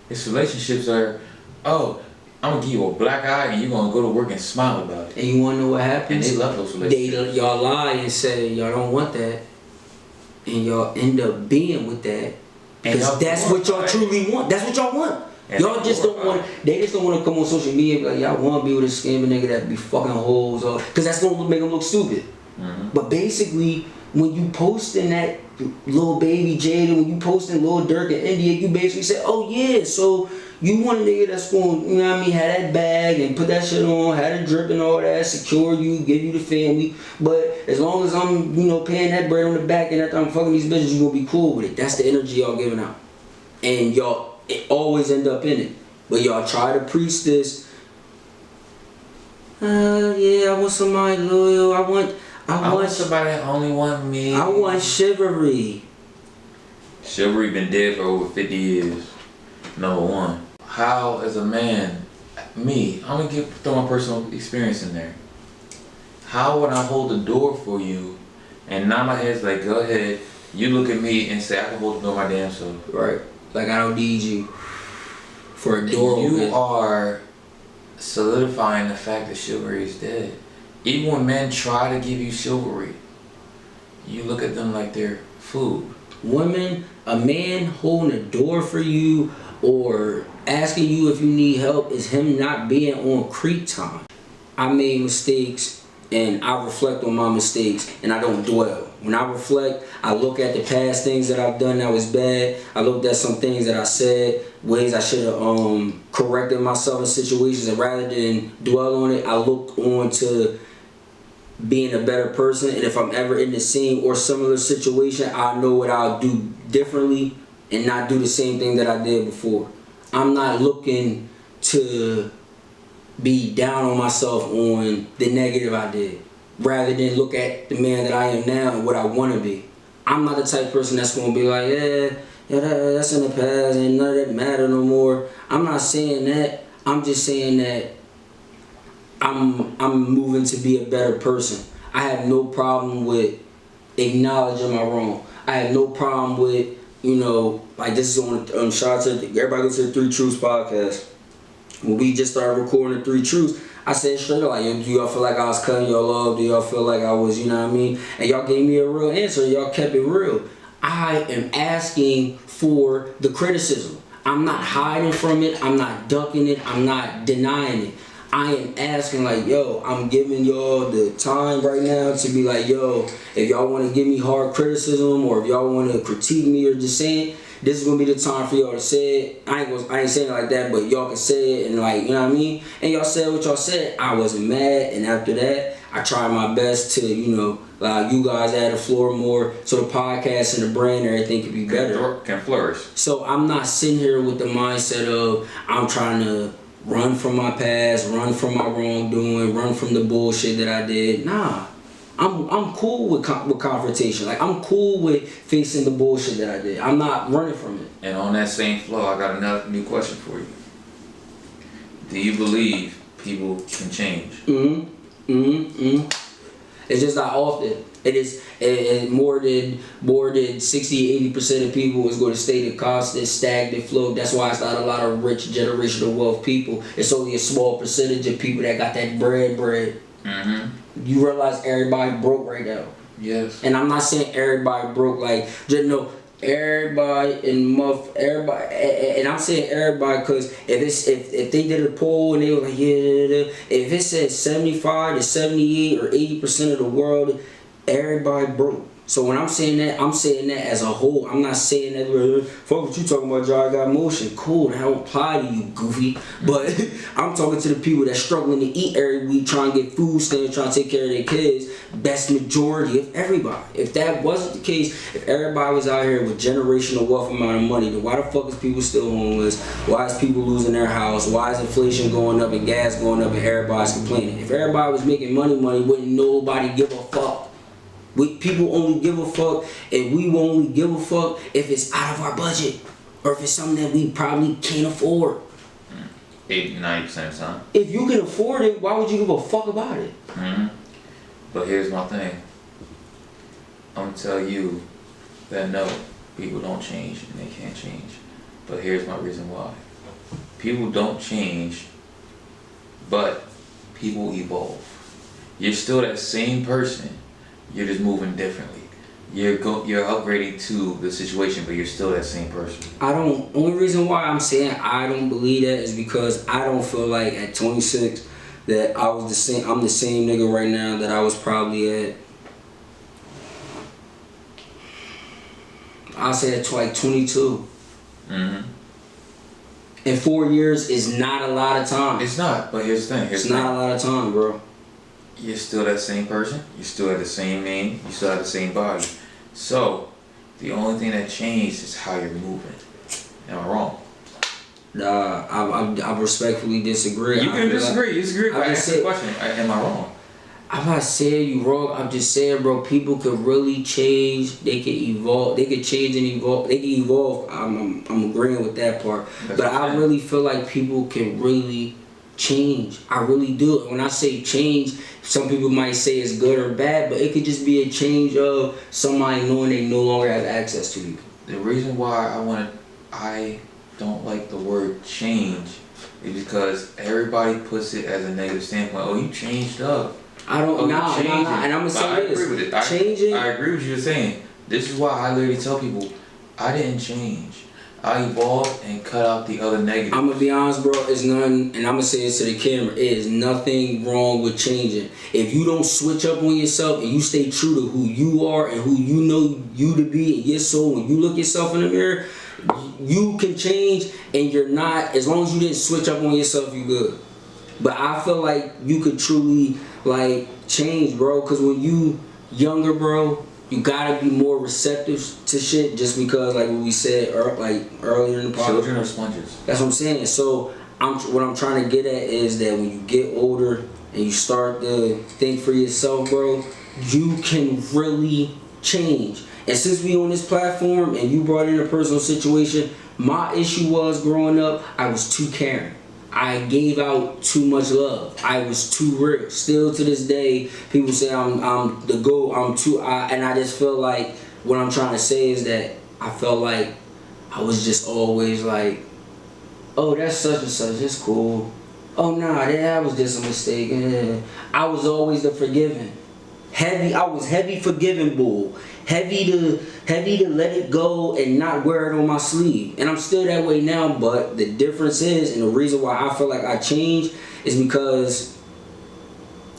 It's relationships that are, oh, I'm gonna give you a black eye and you're gonna go to work and smile about it. And you wanna know what happens? And they love those relationships. Y'all lie and say y'all don't want that, and y'all end up being with that. Because that's what y'all truly want. That's what y'all want. And y'all just don't want. They just don't want to come on social media and be like, y'all want to be with a scamming nigga that be fucking hoes, or because that's gonna make them look stupid. But basically, when you posting that little baby Jada, when you posting Lil Durk in India, you basically say, oh yeah, so you want a nigga that's going, you know what I mean, have that bag and put that shit on, have it drip and all that, secure you, give you the family. But as long as I'm, you know, paying that bread on the back and after I'm fucking these bitches, you gonna be cool with it. That's the energy y'all giving out. And y'all always end up in it. But y'all try to preach this, yeah, I want somebody loyal, I want somebody that only want me. I want chivalry. Chivalry been dead for over 50 years. Number one. How, as a man, me, I'm gonna throw my personal experience in there. How would I hold the door for you and nod my head's like, go ahead, you look at me and say I can hold the door my damn self. Right. Like I don't need you for a door You open. are solidifying the fact that chivalry is dead. Even when men try to give you chivalry, you look at them like they're food. Women, a man holding a door for you or asking you if you need help is him not being on creep time. I made mistakes and I reflect on my mistakes and I don't dwell. When I reflect, I look at the past things that I've done that was bad. I looked at some things that I said, ways I should have corrected myself in situations, and rather than dwell on it, I look on to being a better person. And if I'm ever in the same or similar situation, I know what I'll do differently and not do the same thing that I did before. I'm not looking to be down on myself on the negative I did, rather than look at the man that I am now and what I want to be. I'm not the type of person that's going to be like, yeah, that's in the past and none of that matter no more. I'm not saying that. I'm just saying that I'm moving to be a better person. I have no problem with acknowledging my wrong. I have no problem with, you know, like this is on shout out to everybody go to the Three Truths podcast. When we just started recording the Three Truths, I said straight up, like, yo, do y'all feel like I was cutting y'all off? Do y'all feel like I was, you know what I mean? And y'all gave me a real answer. Y'all kept it real. I am asking for the criticism. I'm not hiding from it. I'm not ducking it. I'm not denying it. I am asking, like, yo, I'm giving y'all the time right now to be like, yo, if y'all want to give me hard criticism or if y'all want to critique me or just saying, this is gonna be the time for y'all to say it. I ain't saying it like that, but y'all can say it and, like, you know what I mean? And y'all said what y'all said. I wasn't mad, and after that, I tried my best to, you know, allow you guys add the floor more so the podcast and the brand and everything could be better. Can flourish. So I'm not sitting here with the mindset of I'm trying to run from my past, run from my wrongdoing, run from the bullshit that I did. Nah. I'm cool with confrontation. Like, I'm cool with facing the bullshit that I did. I'm not running from it. And on that same flow, I got another new question for you. Do you believe people can change? It's just not often. It is more than 60-80% of people is going to stay the constant, stagnant flow. That's why it's not a lot of rich generational wealth people. It's only a small percentage of people that got that bread. You realize everybody broke right now. Yes. And I'm not saying everybody broke, like, just know everybody and I'm saying everybody because if they did a poll and they were like, yeah, if it said 75 to 78 or 80% of the world, everybody broke. So when I'm saying that as a whole. I'm not saying that, fuck what you talking about, y'all got motion. Cool, that don't apply to you, goofy. But I'm talking to the people that's struggling to eat every week, trying to get food stamps, trying to take care of their kids. That's majority of everybody. If that wasn't the case, if everybody was out here with generational wealth amount of money, then why the fuck is people still homeless? Why is people losing their house? Why is inflation going up and gas going up and everybody's complaining? If everybody was making money, wouldn't nobody give a fuck. People only give a fuck, and we will only give a fuck if it's out of our budget or if it's something that we probably can't afford. 80-90% of the time. If you can afford it, why would you give a fuck about it? But here's my thing. I'm gonna tell you that no, people don't change and they can't change. But here's my reason why. People don't change, but people evolve. You're still that same person. You're just moving differently. You're upgrading to the situation, but you're still that same person. Only reason why I'm saying I don't believe that is because I don't feel like at 26 that I'm the same nigga right now that I was probably at. I'll say at like 22. In 4 years is not a lot of time. It's not, but here's the thing. It's not a lot of time, bro. You're still that same person. You still have the same name. You still have the same body. So, the only thing that changed is how you're moving. Am I wrong? Nah, I respectfully disagree. You can disagree. You disagree, but ask the question. Am I wrong? I'm not saying you wrong. I'm just saying, bro, people could really change. They could evolve. They could change and evolve. They can evolve. I'm agreeing with that part. But I really feel like people can really change. I really do. When I say change, some people might say it's good or bad, but it could just be a change of somebody knowing they no longer have access to you. The reason why I don't like the word change is because everybody puts it as a negative standpoint. Oh, you changed up. I don't know. And I'm gonna say this. I agree with it. Changing. I agree with you saying. This is why I literally tell people, I didn't change. I evolved and cut out the other negatives. I'm gonna be honest, bro. It's nothing, and I'm gonna say this to the camera. It is nothing wrong with changing. If you don't switch up on yourself and you stay true to who you are and who you know you to be in your soul, when you look yourself in the mirror, you can change, and you're not. As long as you didn't switch up on yourself, you good. But I feel like you could truly change, bro. Cause when you younger, bro, you gotta be more receptive to shit, just because, like what we said earlier in the podcast. Children are sponges. That's what I'm saying. So what I'm trying to get at is that when you get older and you start to think for yourself, bro, you can really change. And since we on this platform and you brought in a personal situation, my issue was growing up, I was too caring. I gave out too much love. I was too real. Still to this day, people say I'm the GOAT. And I just feel like what I'm trying to say is that I felt like I was just always like, oh, that's such and such. It's cool. Oh, nah, that was just a mistake. I was always the forgiving. I was heavy forgiving bull. Heavy to let it go and not wear it on my sleeve. And I'm still that way now, but the difference is, and the reason why I feel like I changed is because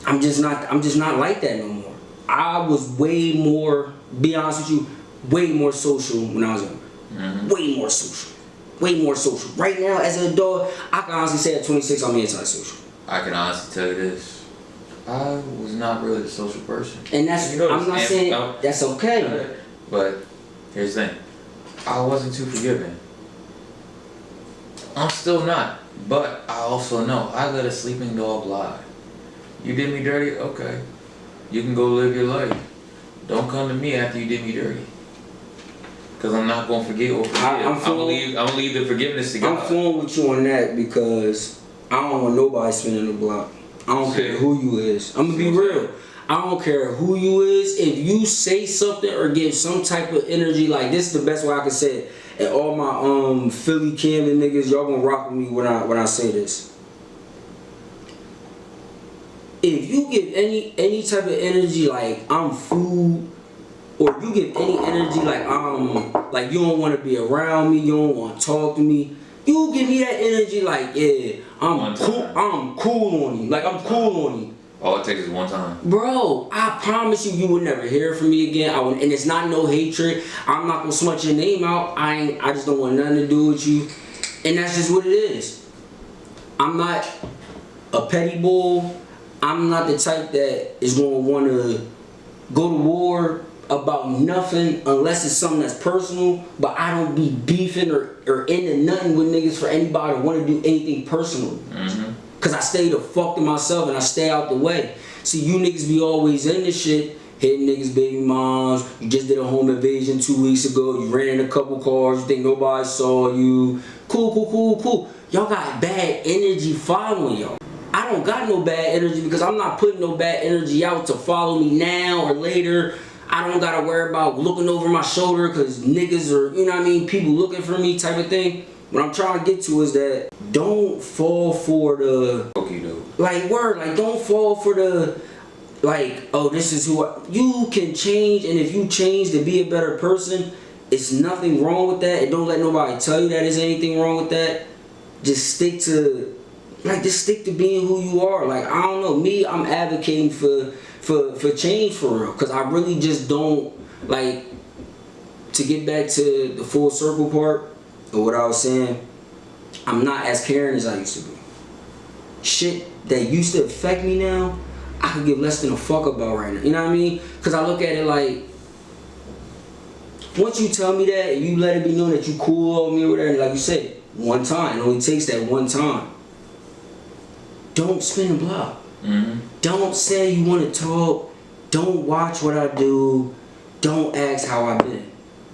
I'm just not like that no more. I was way more, be honest with you, way more social when I was younger. Way more social. Way more social. Right now, as an adult, I can honestly say at 26, I'm antisocial. I can honestly tell you this. I was not really the social person. And that's, I'm not saying that's okay. But here's the thing. I wasn't too forgiving. I'm still not. But I also know I let a sleeping dog lie. You did me dirty? Okay. You can go live your life. Don't come to me after you did me dirty. Because I'm not going to forget or forgive. I'm going to leave the forgiveness to God. I'm flowing with you on that because I don't want nobody spinning the block. I don't care who you is. I'm going to be real. I don't care who you is. If you say something or give some type of energy, like this is the best way I can say it. And all my Philly Camden niggas, y'all gonna rock with me when I say this. If you give any type of energy like I'm food, or you give any energy like you don't want to be around me, you don't want to talk to me, you give me that energy like, yeah, I'm cool on you. Like I'm cool on you. All it takes is one time. Bro, I promise you, you would never hear from me again. And it's not no hatred. I'm not gonna smut your name out. I just don't want nothing to do with you. And that's just what it is. I'm not a petty bull. I'm not the type that is gonna wanna go to war about nothing unless it's something that's personal. But I don't be beefing or into nothing with niggas for anybody to wanna do anything personal. Mm-hmm. Cause I stay the fuck to myself and I stay out the way. See, you niggas be always in this shit, hitting niggas' baby moms. You just did a home invasion 2 weeks ago. You ran in a couple cars. You think nobody saw you. Cool. Y'all got bad energy following y'all. I don't got no bad energy because I'm not putting no bad energy out to follow me now or later. I don't gotta worry about looking over my shoulder because niggas or, you know what I mean, people looking for me type of thing. What I'm trying to get to is that don't fall for the don't fall for the oh, this is who you can change, and if you change to be a better person, it's nothing wrong with that. And don't let nobody tell you that there's anything wrong with that. Just stick to being who you are. Like, I don't know, me, I'm advocating for change for real, because I really just don't to get back to the full circle part. But what I was saying, I'm not as caring as I used to be. Shit that used to affect me now, I could give less than a fuck about right now. You know what I mean? Because I look at it like, once you tell me that and you let it be known that you cool on me or whatever, like you said, one time. It only takes that one time. Don't spin the block. Mm-hmm. Don't say you want to talk. Don't watch what I do. Don't ask how I've been.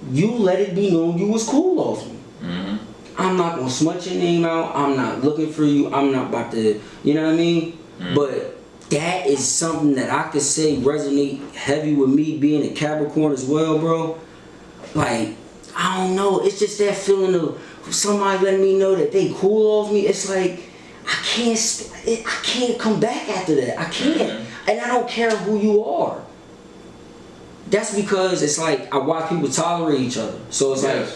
You let it be known you was cool off me. Mm-hmm. I'm not gonna smut your name out. I'm not looking for you. I'm not about to, you know what I mean? Mm-hmm. But that is something that I could say resonate heavy with me being a Capricorn as well, bro. Like, I don't know. It's just that feeling of somebody letting me know that they cool off me. It's like, I can't come back after that. I can't. Mm-hmm. And I don't care who you are. That's because it's like I watch people tolerate each other. So it's like,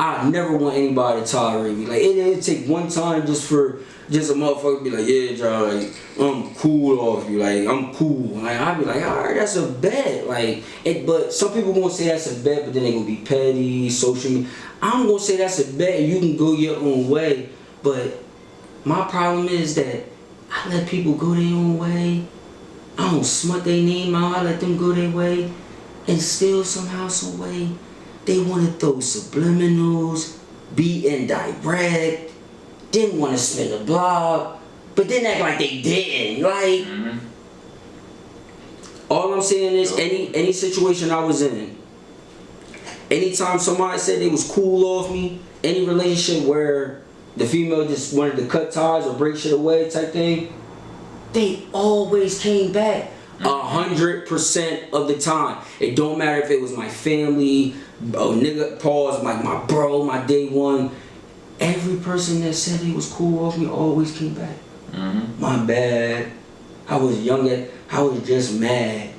I never want anybody to tolerate me. Like, it take one time just a motherfucker to be like, yeah, John, like, I'm cool off you. Like, I'm cool. Like, I'd be like, all right, that's a bet. Like, but some people gonna say that's a bet, but then they gonna be petty, social media. I'm gonna say that's a bet and you can go your own way. But my problem is that I let people go their own way. I don't smut their name out. I let them go their way. And still, somehow, some way, they want to throw subliminals, be indirect, didn't want to spin the block, but then act like they didn't. Like, Mm-hmm. All I'm saying is, any situation I was in, anytime somebody said they was cool off me, any relationship where the female just wanted to cut ties or break shit away type thing, they always came back. 100% of the time. It don't matter if it was my family, nigga, pause, like my bro, my day one. Every person that said he was cool off me always came back. Mm-hmm. My bad. I was young. I was just mad.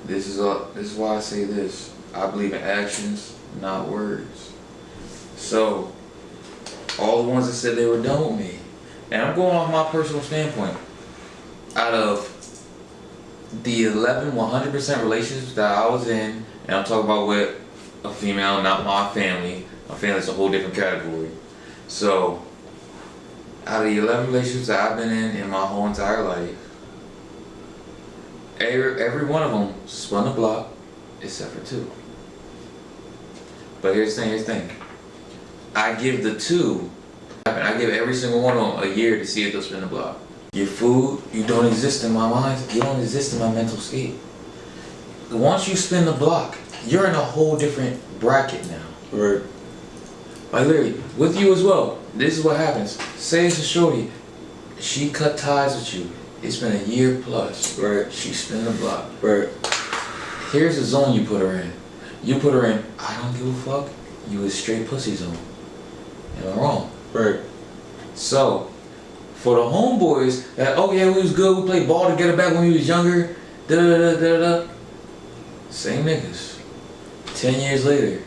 This is why I say this. I believe in actions, not words. So, all the ones that said they were done with me, and I'm going off my personal standpoint, out of the 11 100% relationships that I was in, and I'm talking about with a female, not my family. My family's a whole different category. So, out of the 11 relationships that I've been in my whole entire life, every one of them spun the block, except for 2. But here's the thing. I give the 2, I give every single one of them a year to see if they'll spin the block. Your food, you don't exist in my mind, you don't exist in my mental state. Once you spin the block, you're in a whole different bracket now. Right. Like literally, with you as well, this is what happens. Say it's a shorty, she cut ties with you. It's been a year plus. Right. She spin the block. Right. Here's the zone you put her in. You put her in, I don't give a fuck, you a straight pussy zone. Am I wrong? Right. So, for the homeboys that, oh yeah, we was good, we played ball together back when we was younger, same niggas. 10 years later,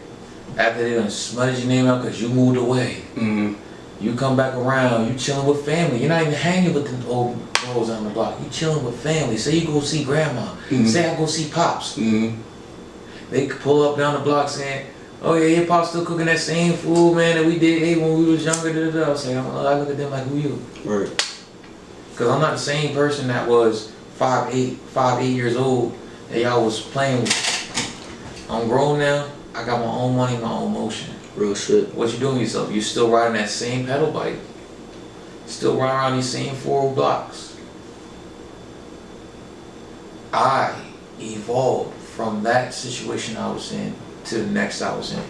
after they done smutted your name out because you moved away, Mm-hmm. You come back around, you chilling with family. You're not even hanging with the old bros on the block. You chilling with family. Say you go see grandma. Say I go see pops. They could pull up down the block saying, oh yeah, your pop's still cooking that same food, man, that we did when we was younger. I was saying, I look at them like, who you? Right. Because I'm not the same person that was 5, 8 years old that y'all was playing with. I'm grown now. I got my own money, my own motion. Real shit. What you doing with yourself? You're still riding that same pedal bike. Still riding around these same 4 blocks. I evolved from that situation I was in to the next I was in.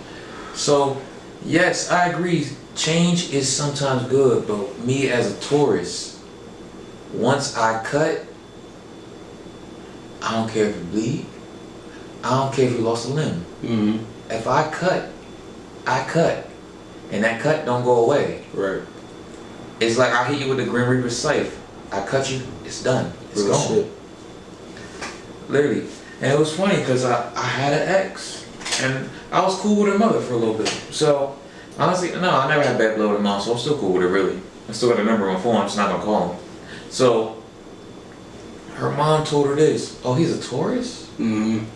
So, yes, I agree. Change is sometimes good, but me as a tourist, once I cut, I don't care if you bleed. I don't care if you lost a limb. If I cut, I cut. And that cut don't go away. Right. It's like I hit you with the Grim Reaper scythe. I cut you, it's done. It's Real gone. shit. Literally. And it was funny because I had an ex. And I was cool with her mother for a little bit. So, honestly, no, I never had bad blood with her mom, so I'm still cool with her, really. I still got her number on my phone, I'm just not gonna call him. So, her mom told her this. Oh, he's a tourist? You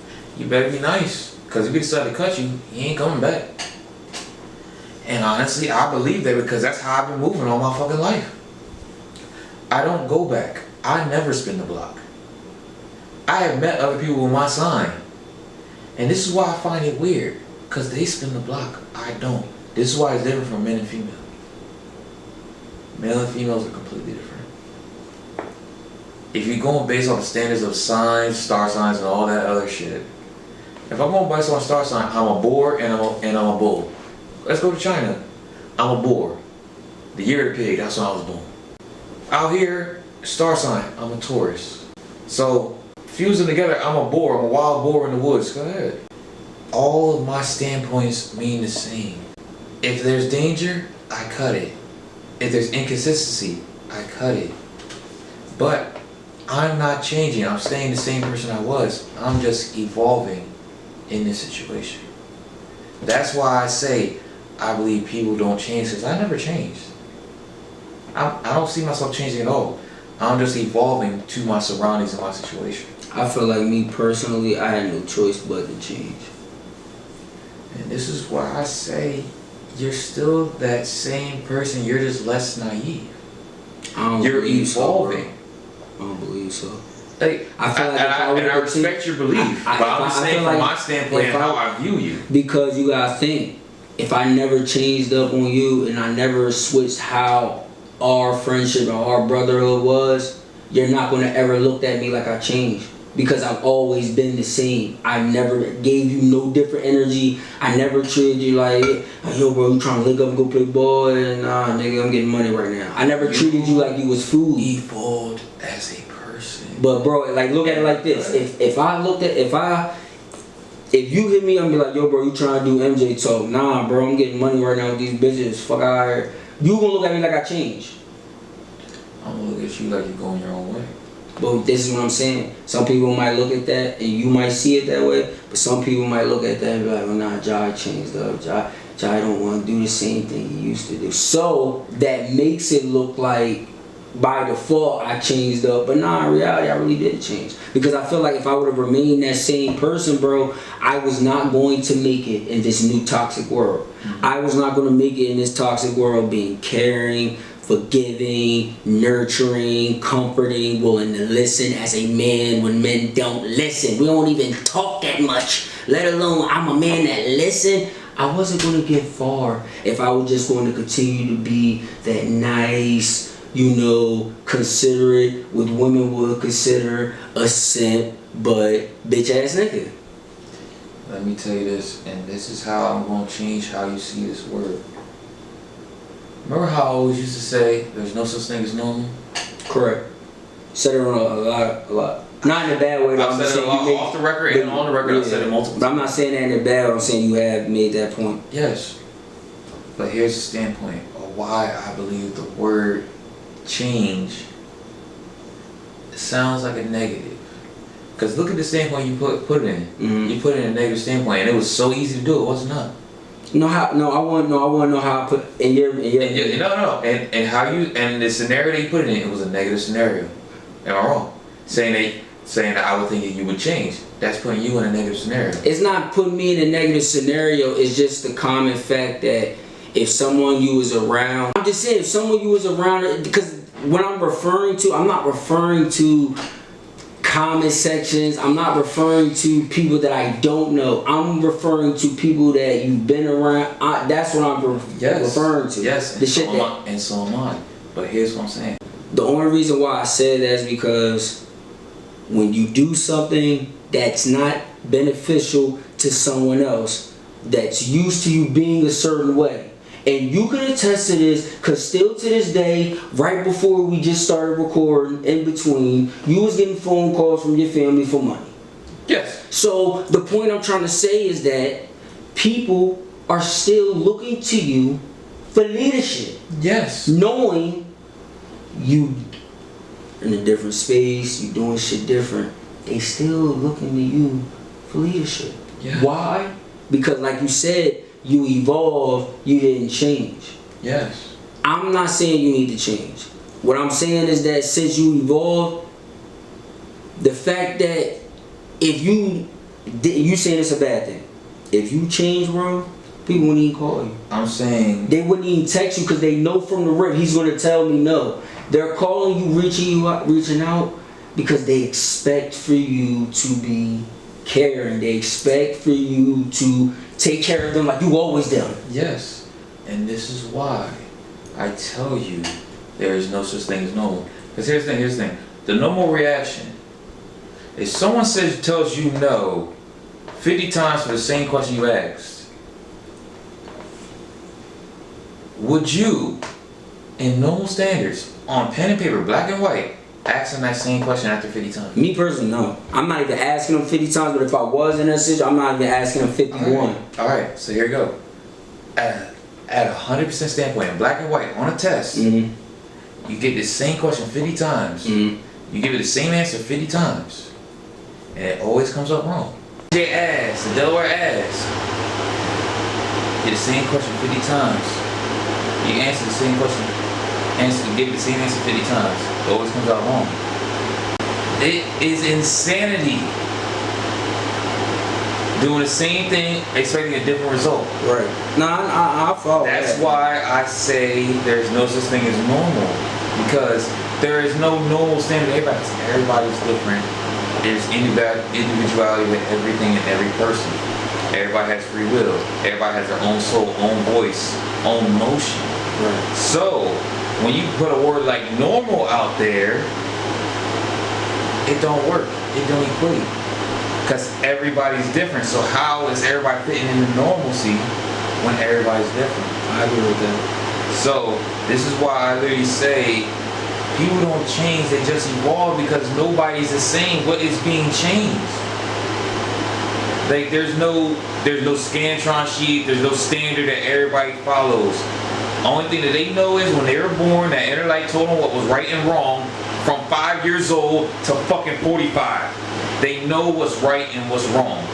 better be nice. Because if he decide to cut you, he ain't coming back. And honestly, I believe that because that's how I've been moving all my fucking life. I don't go back. I never spin the block. I have met other people with my sign. And this is why I find it weird. Because they spin the block. I don't. This is why it's different from men and female. Male and females are completely different. If you're going based on the standards of signs, star signs, and all that other shit. If I'm going based on a star sign, I'm a boar and I'm a bull. Let's go to China. I'm a boar. The year of the pig, that's when I was born. Out here, star sign, I'm a Taurus. So, fusing together, I'm a boar, I'm a wild boar in the woods. Go ahead. All of my standpoints mean the same. If there's danger, I cut it. If there's inconsistency, I cut it. But I'm not changing. I'm staying the same person I was. I'm just evolving in this situation. That's why I say I believe people don't change, because I never changed. I don't see myself changing at all. I'm just evolving to my surroundings and my situation. I feel like me personally, I had no choice but to change. And this is why I say you're still that same person, you're just less naive. You're evolving. I don't believe so. Like, I feel like I respect your belief, but I'm just saying from my standpoint and how I view you. Because you gotta think, if I never changed up on you and I never switched how our friendship or our brotherhood was, you're not gonna ever look at me like I changed. Because I've always been the same. I never gave you no different energy. I never treated you like, yo bro, you trying to link up and go play ball? And nah, nigga, I'm getting money right now. I never treated you like you was food. Evolved as a person. But bro, like look at it like this. If you hit me, I'm be like, yo bro, you trying to do MJ talk? Nah bro, I'm getting money right now with these bitches. Fuck out here. You gonna look at me like I changed. I'm gonna look at you like you're going your own way. But this is what I'm saying. Some people might look at that and you might see it that way, but some people might look at that and be like, well, nah, Jai changed up. Jai don't want to do the same thing he used to do. So that makes it look like by default I changed up, but nah, in reality I really did change. Because I feel like if I would have remained that same person, bro, I was not going to make it in this new toxic world. I was not going to make it in this toxic world being caring, forgiving, nurturing, comforting, willing to listen as a man when men don't listen. We don't even talk that much, let alone I'm a man that listen. I wasn't going to get far if I was just going to continue to be that nice, you know, considerate, what women would consider a simp, but bitch ass nigga. Let me tell you this, and this is how I'm going to change how you see this word. Remember how I always used to say, there's no such thing as normal? Correct. Said it on a lot. Not in a bad way. I've said it a lot off the record and on the record. Yeah, I've said it multiple times. But I'm not saying that in a bad way. I'm saying you have made that point. Yes. But here's the standpoint of why I believe the word change sounds like a negative. Because look at the standpoint you put it in. You put it in a negative standpoint, and it was so easy to do. It wasn't not. No, how? No, I want to know how I put in your. And how you and the scenario they put it in, it was a negative scenario. Am I wrong? Saying that I would think that you would change. That's putting you in a negative scenario. It's not putting me in a negative scenario. It's just the common fact that if someone you was around, I'm just saying if someone you was around, because what I'm referring to, I'm not referring to comment sections. I'm not referring to people that I don't know. I'm referring to people that you've been around. That's what I'm referring to. Yes, the shit that, and so am I. But here's what I'm saying. The only reason why I said that is because when you do something that's not beneficial to someone else, that's used to you being a certain way, and you can attest to this, because still to this day, right before we just started recording, in between, you was getting phone calls from your family for money. Yes. So the point I'm trying to say is that people are still looking to you for leadership. Yes. Knowing you in a different space, you doing shit different, they still looking to you for leadership. Yeah. Why? Because like you said, you evolved, you didn't change. Yes. I'm not saying you need to change. What I'm saying is that since you evolved, the fact that if you saying it's a bad thing, if you change, bro, people wouldn't even call you. I'm saying they wouldn't even text you because they know from the rip he's gonna tell me no. They're calling you, reaching out because they expect for you to be caring. They expect for you to take care of them like you always done. Yes. And this is why I tell you there is no such thing as normal. Because here's the thing. The normal reaction, if someone tells you no 50 times for the same question you asked, would you, in normal standards, on pen and paper, black and white, ask them that same question after 50 times? Me personally, no. I'm not even asking them 50 times, but if I was in that situation, I'm not even asking them 51. Alright, so here you go. At 100% standpoint, in black and white, on a test, you get the same question 50 times. You give it the same answer 50 times. And it always comes up wrong. The Delaware ass. Get the same question 50 times. You answer the same question, give it the same answer 50 times. It always comes out wrong. It is insanity. Doing the same thing, expecting a different result. Right. I follow. That's why I say there's no such thing as normal. Because there is no normal standard. Everybody's different. There's individuality with everything and every person. Everybody has free will. Everybody has their own soul, own voice, own emotion. Right. So, when you put a word like normal out there, it don't work. It don't equate. Because everybody's different. So how is everybody fitting into normalcy when everybody's different? I agree with that. So, this is why I literally say people don't change, they just evolve because nobody's the same. What is being changed? Like there's no Scantron sheet, there's no standard that everybody follows. Only thing that they know is when they were born, that inner light told them what was right and wrong from 5 years old to fucking 45. They know what's right and what's wrong.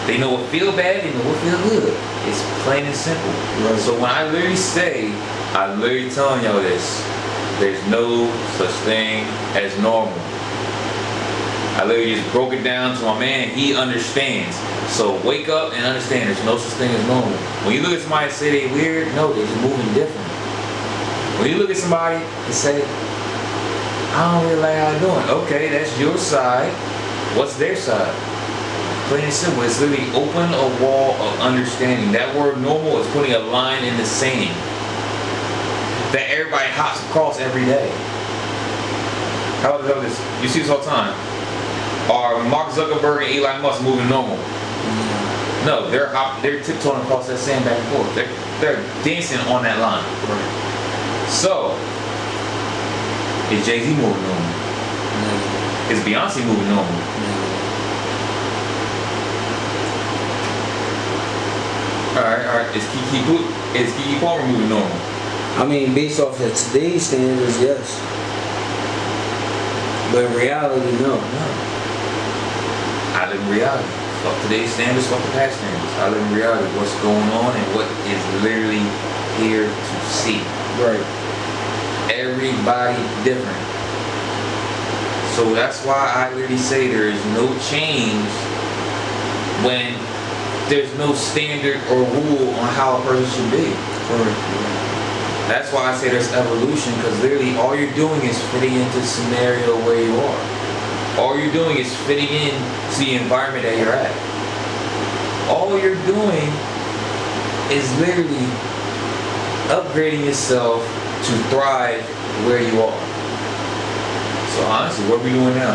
They know what feel bad, they know what feel good. It's plain and simple. Right. So when I literally say, I'm literally telling y'all this, there's no such thing as normal. I literally just broke it down to my man, he understands. So wake up and understand there's no such thing as normal. When you look at somebody and say they weird, no, they're just moving different. When you look at somebody and say, I don't really like how they're doing. Okay, that's your side. What's their side? Plain and simple. It's literally open a wall of understanding. That word normal is putting a line in the sand that everybody hops across every day. How about this? You see this all the time. Are Mark Zuckerberg and Elon Musk moving normal? No, they're tiptoeing across that sand back and forth. They're dancing on that line. Right. So, is Jay-Z moving normal? No. Is Beyonce moving normal? No. Alright. Is Keke Palmer moving normal? I mean, based off of today's standards, yes. But in reality, no. I live in reality. fuck today's standards, fuck the past standards. I live in reality, what's going on and what is literally here to see. Right. Everybody different. So that's why I literally say there is no change when there's no standard or rule on how a person should be. Correct. That's why I say there's evolution, because literally all you're doing is fitting into the scenario where you are. All you're doing is fitting in to the environment that you're at. All you're doing is literally upgrading yourself to thrive where you are. So honestly, what are we doing now?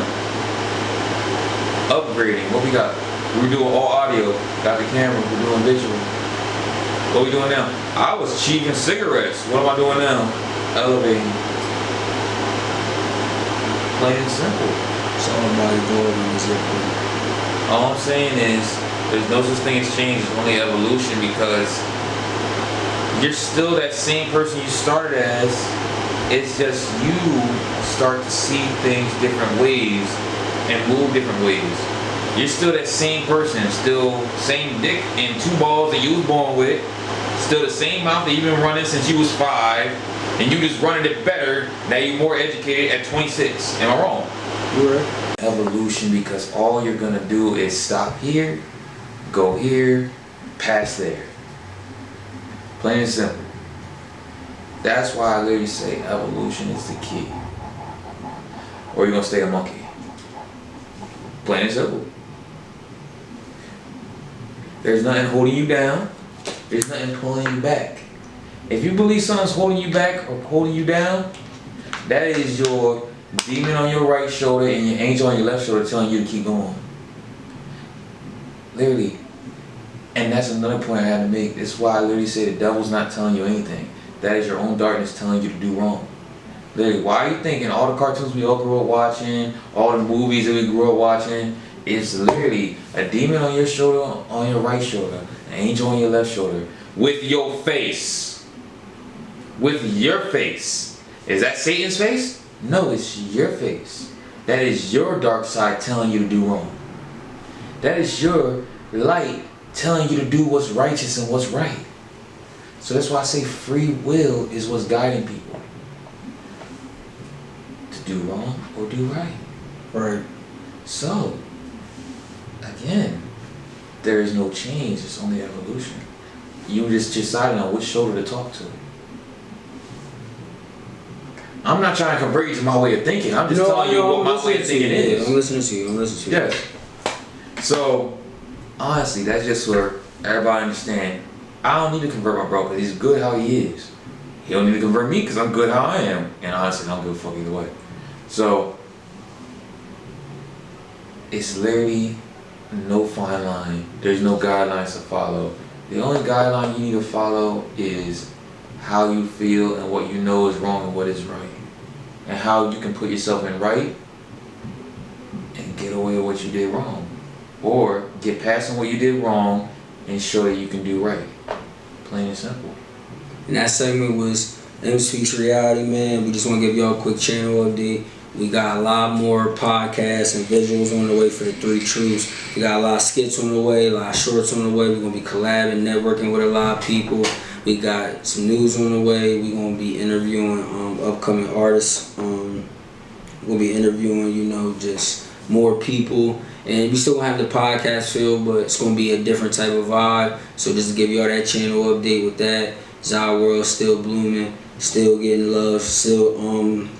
Upgrading. What we got? We're doing all audio. Got the camera. We're doing visual. What are we doing now? I was achieving cigarettes. What am I doing now? Elevating. Plain and simple. It's all about evolving, is it? All I'm saying is, there's no such thing as change. It's only evolution, because you're still that same person you started as. It's just you start to see things different ways and move different ways. You're still that same person, still same dick and 2 balls that you was born with, still the same mouth that you've been running since you was 5, and you just running it better. Now you're more educated at 26. Am I wrong? You're right. Evolution, because all you're gonna do is stop here, go here, pass there. Plain and simple. That's why I literally say evolution is the key. Or you're gonna stay a monkey. Plain and simple. There's nothing holding you down. There's nothing pulling you back. If you believe something's holding you back or holding you down, that is your demon on your right shoulder and your angel on your left shoulder telling you to keep going. Literally. And that's another point I had to make. That's why I literally say the devil's not telling you anything. That is your own darkness telling you to do wrong. Literally, why are you thinking all the cartoons we all grew up watching, all the movies that we grew up watching, is literally a demon on your shoulder, on your right shoulder, an angel on your left shoulder, with your face. With your face. Is that Satan's face? No, it's your face. That is your dark side telling you to do wrong. That is your light telling you to do what's righteous and what's right. So that's why I say free will is what's guiding people. To do wrong or do right. Right. So, again, there is no change, it's only evolution. You just decided on which shoulder to talk to. I'm not trying to convert you to my way of thinking. I'm just telling you what my way of thinking is. I'm listening to you. Yes. So, honestly, that's just for everybody to understand. I don't need to convert my bro because he's good how he is. He don't need to convert me because I'm good how I am. And honestly, I don't give a fuck either way. So, it's literally no fine line. There's no guidelines to follow. The only guideline you need to follow is how you feel and what you know is wrong and what is right. And how you can put yourself in right and get away with what you did wrong. Or get past on what you did wrong and show that you can do right. Plain and simple. And that segment was M Speaks Reality, man. We just want to give y'all a quick channel update. We got a lot more podcasts and visuals on the way for the 3 Truths. We got a lot of skits on the way, a lot of shorts on the way. We're going to be collabing, networking with a lot of people. We got some news on the way. We're going to be interviewing upcoming artists. We're going to be interviewing, just more people. And we still going to have the podcast feel, but it's going to be a different type of vibe. So just to give y'all that channel update with that. Zah World still blooming. Still getting love, still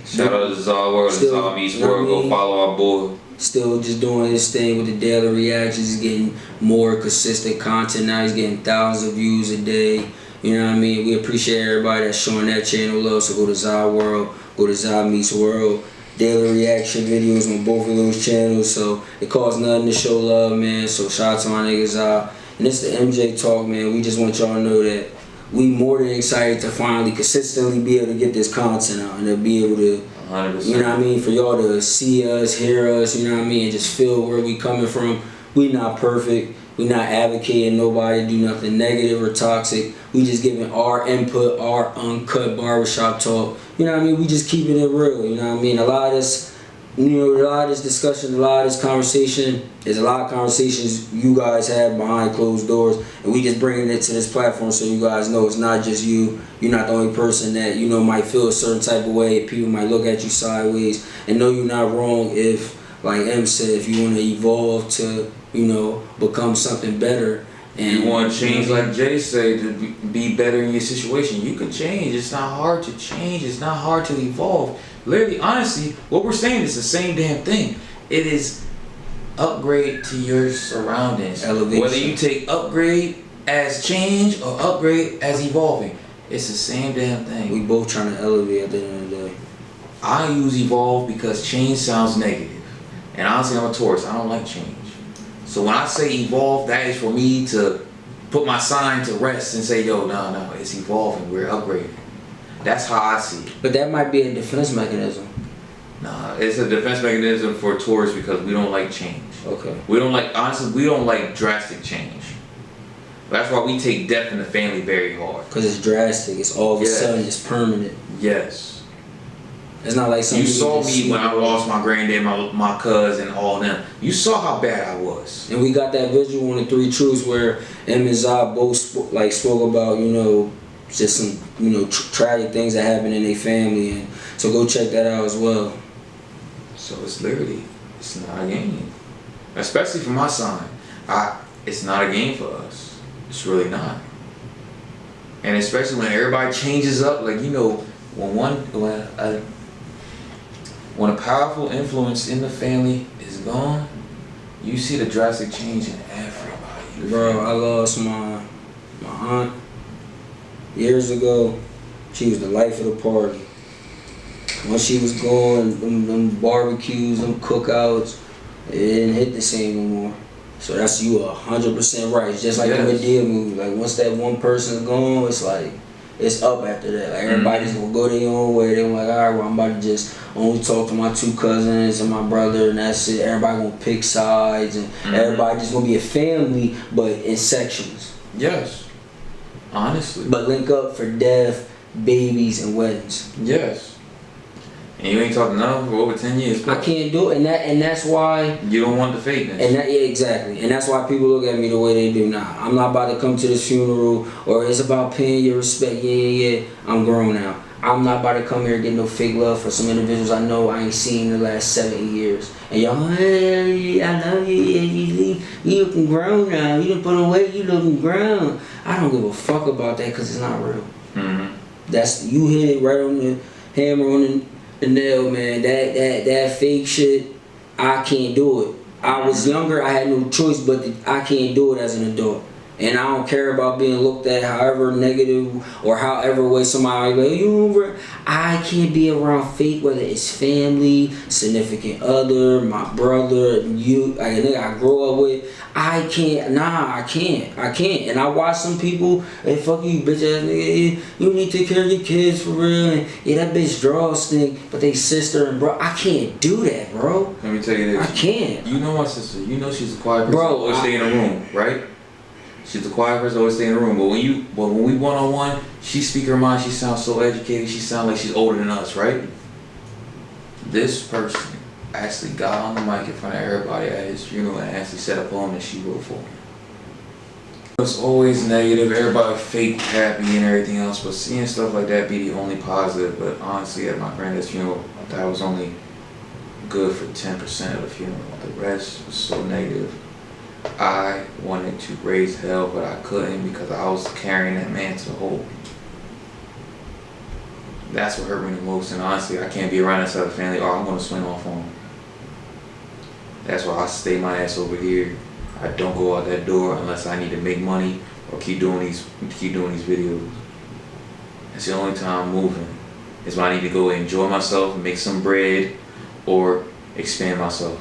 shout out to Zah World, Zah Meets World, go follow our boy. Still just doing his thing with the daily reactions. He's getting more consistent content now. He's getting thousands of views a day. You know what I mean? We appreciate everybody that's showing that channel love. So go to Zah World, go to Zah Meets World. Daily reaction videos on both of those channels. So it costs nothing to show love, man. So shout out to my niggas Zah. And it's the MJ Talk, man. We just want y'all to know that we more than excited to finally consistently be able to get this content out and to be able to, 100%. you know what I mean, for y'all to see us, hear us, you know what I mean, and just feel where we coming from. We not perfect. We not advocating nobody to do nothing negative or toxic. We just giving our input, our uncut barbershop talk. You know what I mean? We just keeping it real, you know what I mean? A lot of this you know, a lot of this discussion, a lot of this conversation, there's a lot of conversations you guys have behind closed doors, and we just bringing it to this platform so you guys know it's not just you. You're not the only person that, you know, might feel a certain type of way. People might look at you sideways, and know you're not wrong if, like M said, if you want to evolve to, you know, become something better. And you want to change, like Jay said, to be better in your situation. You can change. It's not hard to change. It's not hard to evolve. Literally, honestly, what we're saying is the same damn thing. It is upgrade to your surroundings. Elevation. Whether you take upgrade as change or upgrade as evolving, it's the same damn thing. We both trying to elevate at the end of the day. I use evolve because change sounds negative. And honestly, I'm a Taurus. I don't like change. So when I say evolve, that is for me to put my sign to rest and say, yo, no, it's evolving. We're upgrading. That's how I see it. But that might be a defense mechanism. Nah, it's a defense mechanism for Taurus because we don't like change. Okay. We don't like, honestly, we don't like drastic change. That's why we take death in the family very hard. Because it's drastic. It's all of a sudden, it's permanent. Yes. It's not like something you saw me when I lost my granddad, my cousin, all them. You saw how bad I was. And we got that visual in the Three Truths where M and Zah both spoke about, you know, just some, you know, tragic things that happened in their family, and so go check that out as well. So it's literally, it's not a game, especially for my sign. It's not a game for us. It's really not. And especially when everybody changes up, like, you know, when a powerful influence in the family is gone, you see the drastic change in everybody. Bro, I lost my aunt years ago. She was the life of the party. When she was gone, them barbecues, them cookouts, it didn't hit the same no more. So that's, you 100% right. It's just like the Madea movie. Like once that one person's gone, it's like, it's up after that. Like everybody's gonna go their own way. They're like, alright, well I'm about to just only talk to my 2 cousins and my brother, and that's it. Everybody gonna pick sides, and everybody just gonna be a family, but in sections. Yes. Honestly. But link up for death, babies, and weddings. Yes. And you ain't talking none for over 10 years. I can't do it, and that's why you don't want the fakeness. And that, yeah, exactly. And that's why people look at me the way they do now. I'm not about to come to this funeral, or it's about paying your respect. Yeah. I'm grown now. I'm not about to come here and get no fake love for some individuals I know I ain't seen in the last 7 years. And y'all, hey, I love you. You looking grown now. You done put away. You looking grown. I don't give a fuck about that because it's not real. That's, you hit it right on the hammer on the nail, man. That fake shit, I can't do it. I was younger, I had no choice, but I can't do it as an adult. And I don't care about being looked at however negative or however way somebody like, you, I can't be around fake, whether it's family, significant other, my brother, you, like a nigga I grow up with. I can't. And I watch some people, hey, fuck you, bitch ass nigga. You need to take care of your kids for real. And yeah, that bitch draws stink, but they sister and bro. I can't do that, bro. Let me tell you this. I can't. You know my sister. You know she's a quiet person. Bro, Always stay in the room, right? She's a quiet person, always stay in the room. But when we one-on-one, she speak her mind. She sounds so educated. She sounds like she's older than us, right? This person actually got on the mic in front of everybody at his funeral and actually said a poem that she wrote for him. It's always negative, everybody fake happy and everything else, but seeing stuff like that be the only positive. But honestly, at my granddad's funeral, that was only good for 10% of the funeral. The rest was so negative. I wanted to raise hell, but I couldn't because I was carrying that man to the hole. That's what hurt me the most, and honestly, I can't be around that side of the family or I'm going to swing off on him. That's why I stay my ass over here. I don't go out that door unless I need to make money or keep doing these videos. That's the only time I'm moving. Is when I need to go enjoy myself, make some bread, or expand myself.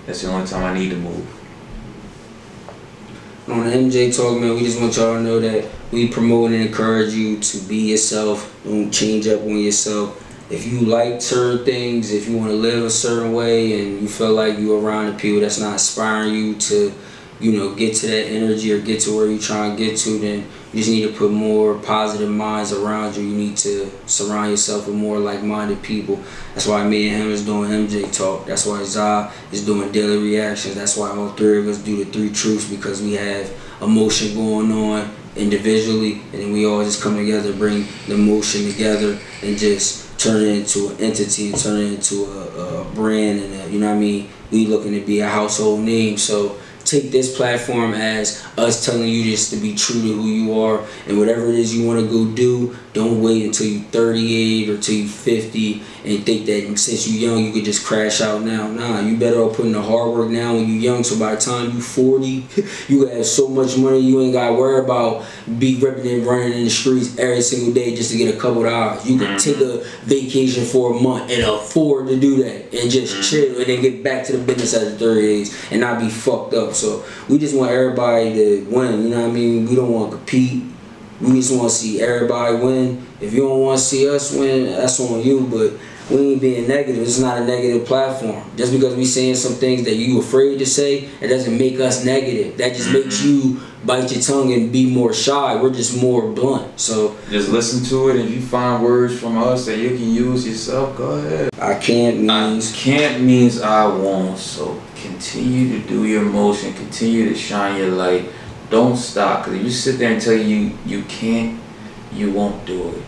That's the only time I need to move. On the MJ Talk, man, we just want y'all to know that we promote and encourage you to be yourself. Don't change up on yourself. If you like certain things, if you want to live a certain way and you feel like you're around the people that's not inspiring you to, you know, get to that energy or get to where you're trying to get to, then You just need to put more positive minds around you. You need to surround yourself with more like-minded people. That's why me and him is doing MJ Talk. That's why Zah is doing Daily Reactions. That's why all three of us do the Three Truths, because we have emotion going on individually, and then we all just come together, bring the emotion together, and just turn it into an entity, turn it into a brand, and you know what I mean? We looking to be a household name. So take this platform as us telling you just to be true to who you are, and whatever it is you want to go do, don't wait until you're 38 or till you're 50 and think that since you're young you could just crash out now. Nah, you better off putting the hard work now when you're young, so by the time you're 40 you have so much money you ain't got to worry about be ripping and running in the streets every single day just to get a couple of hours. You can take a vacation for a month and afford to do that and just chill and then get back to the business at the 30 age and not be fucked up. So we just want everybody to win, you know what I mean? We don't want to compete. We just want to see everybody win. If you don't want to see us win, that's on you, but we ain't being negative. It's not a negative platform. Just because we saying some things that you afraid to say, it doesn't make us negative. That just makes you bite your tongue and be more shy. We're just more blunt. So just listen to it. If you find words from us that you can use yourself, go ahead. I can't means I won't. So continue to do your motion. Continue to shine your light. Don't stop. Because if you sit there and tell you can't, you won't do it.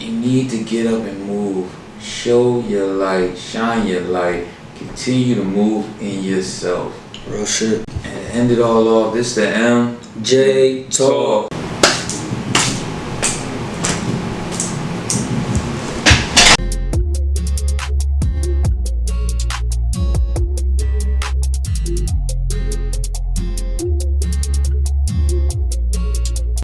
You need to get up and move. Show your light. Shine your light. Continue to move in yourself. real shit. And end it all off. This the MJ Talk.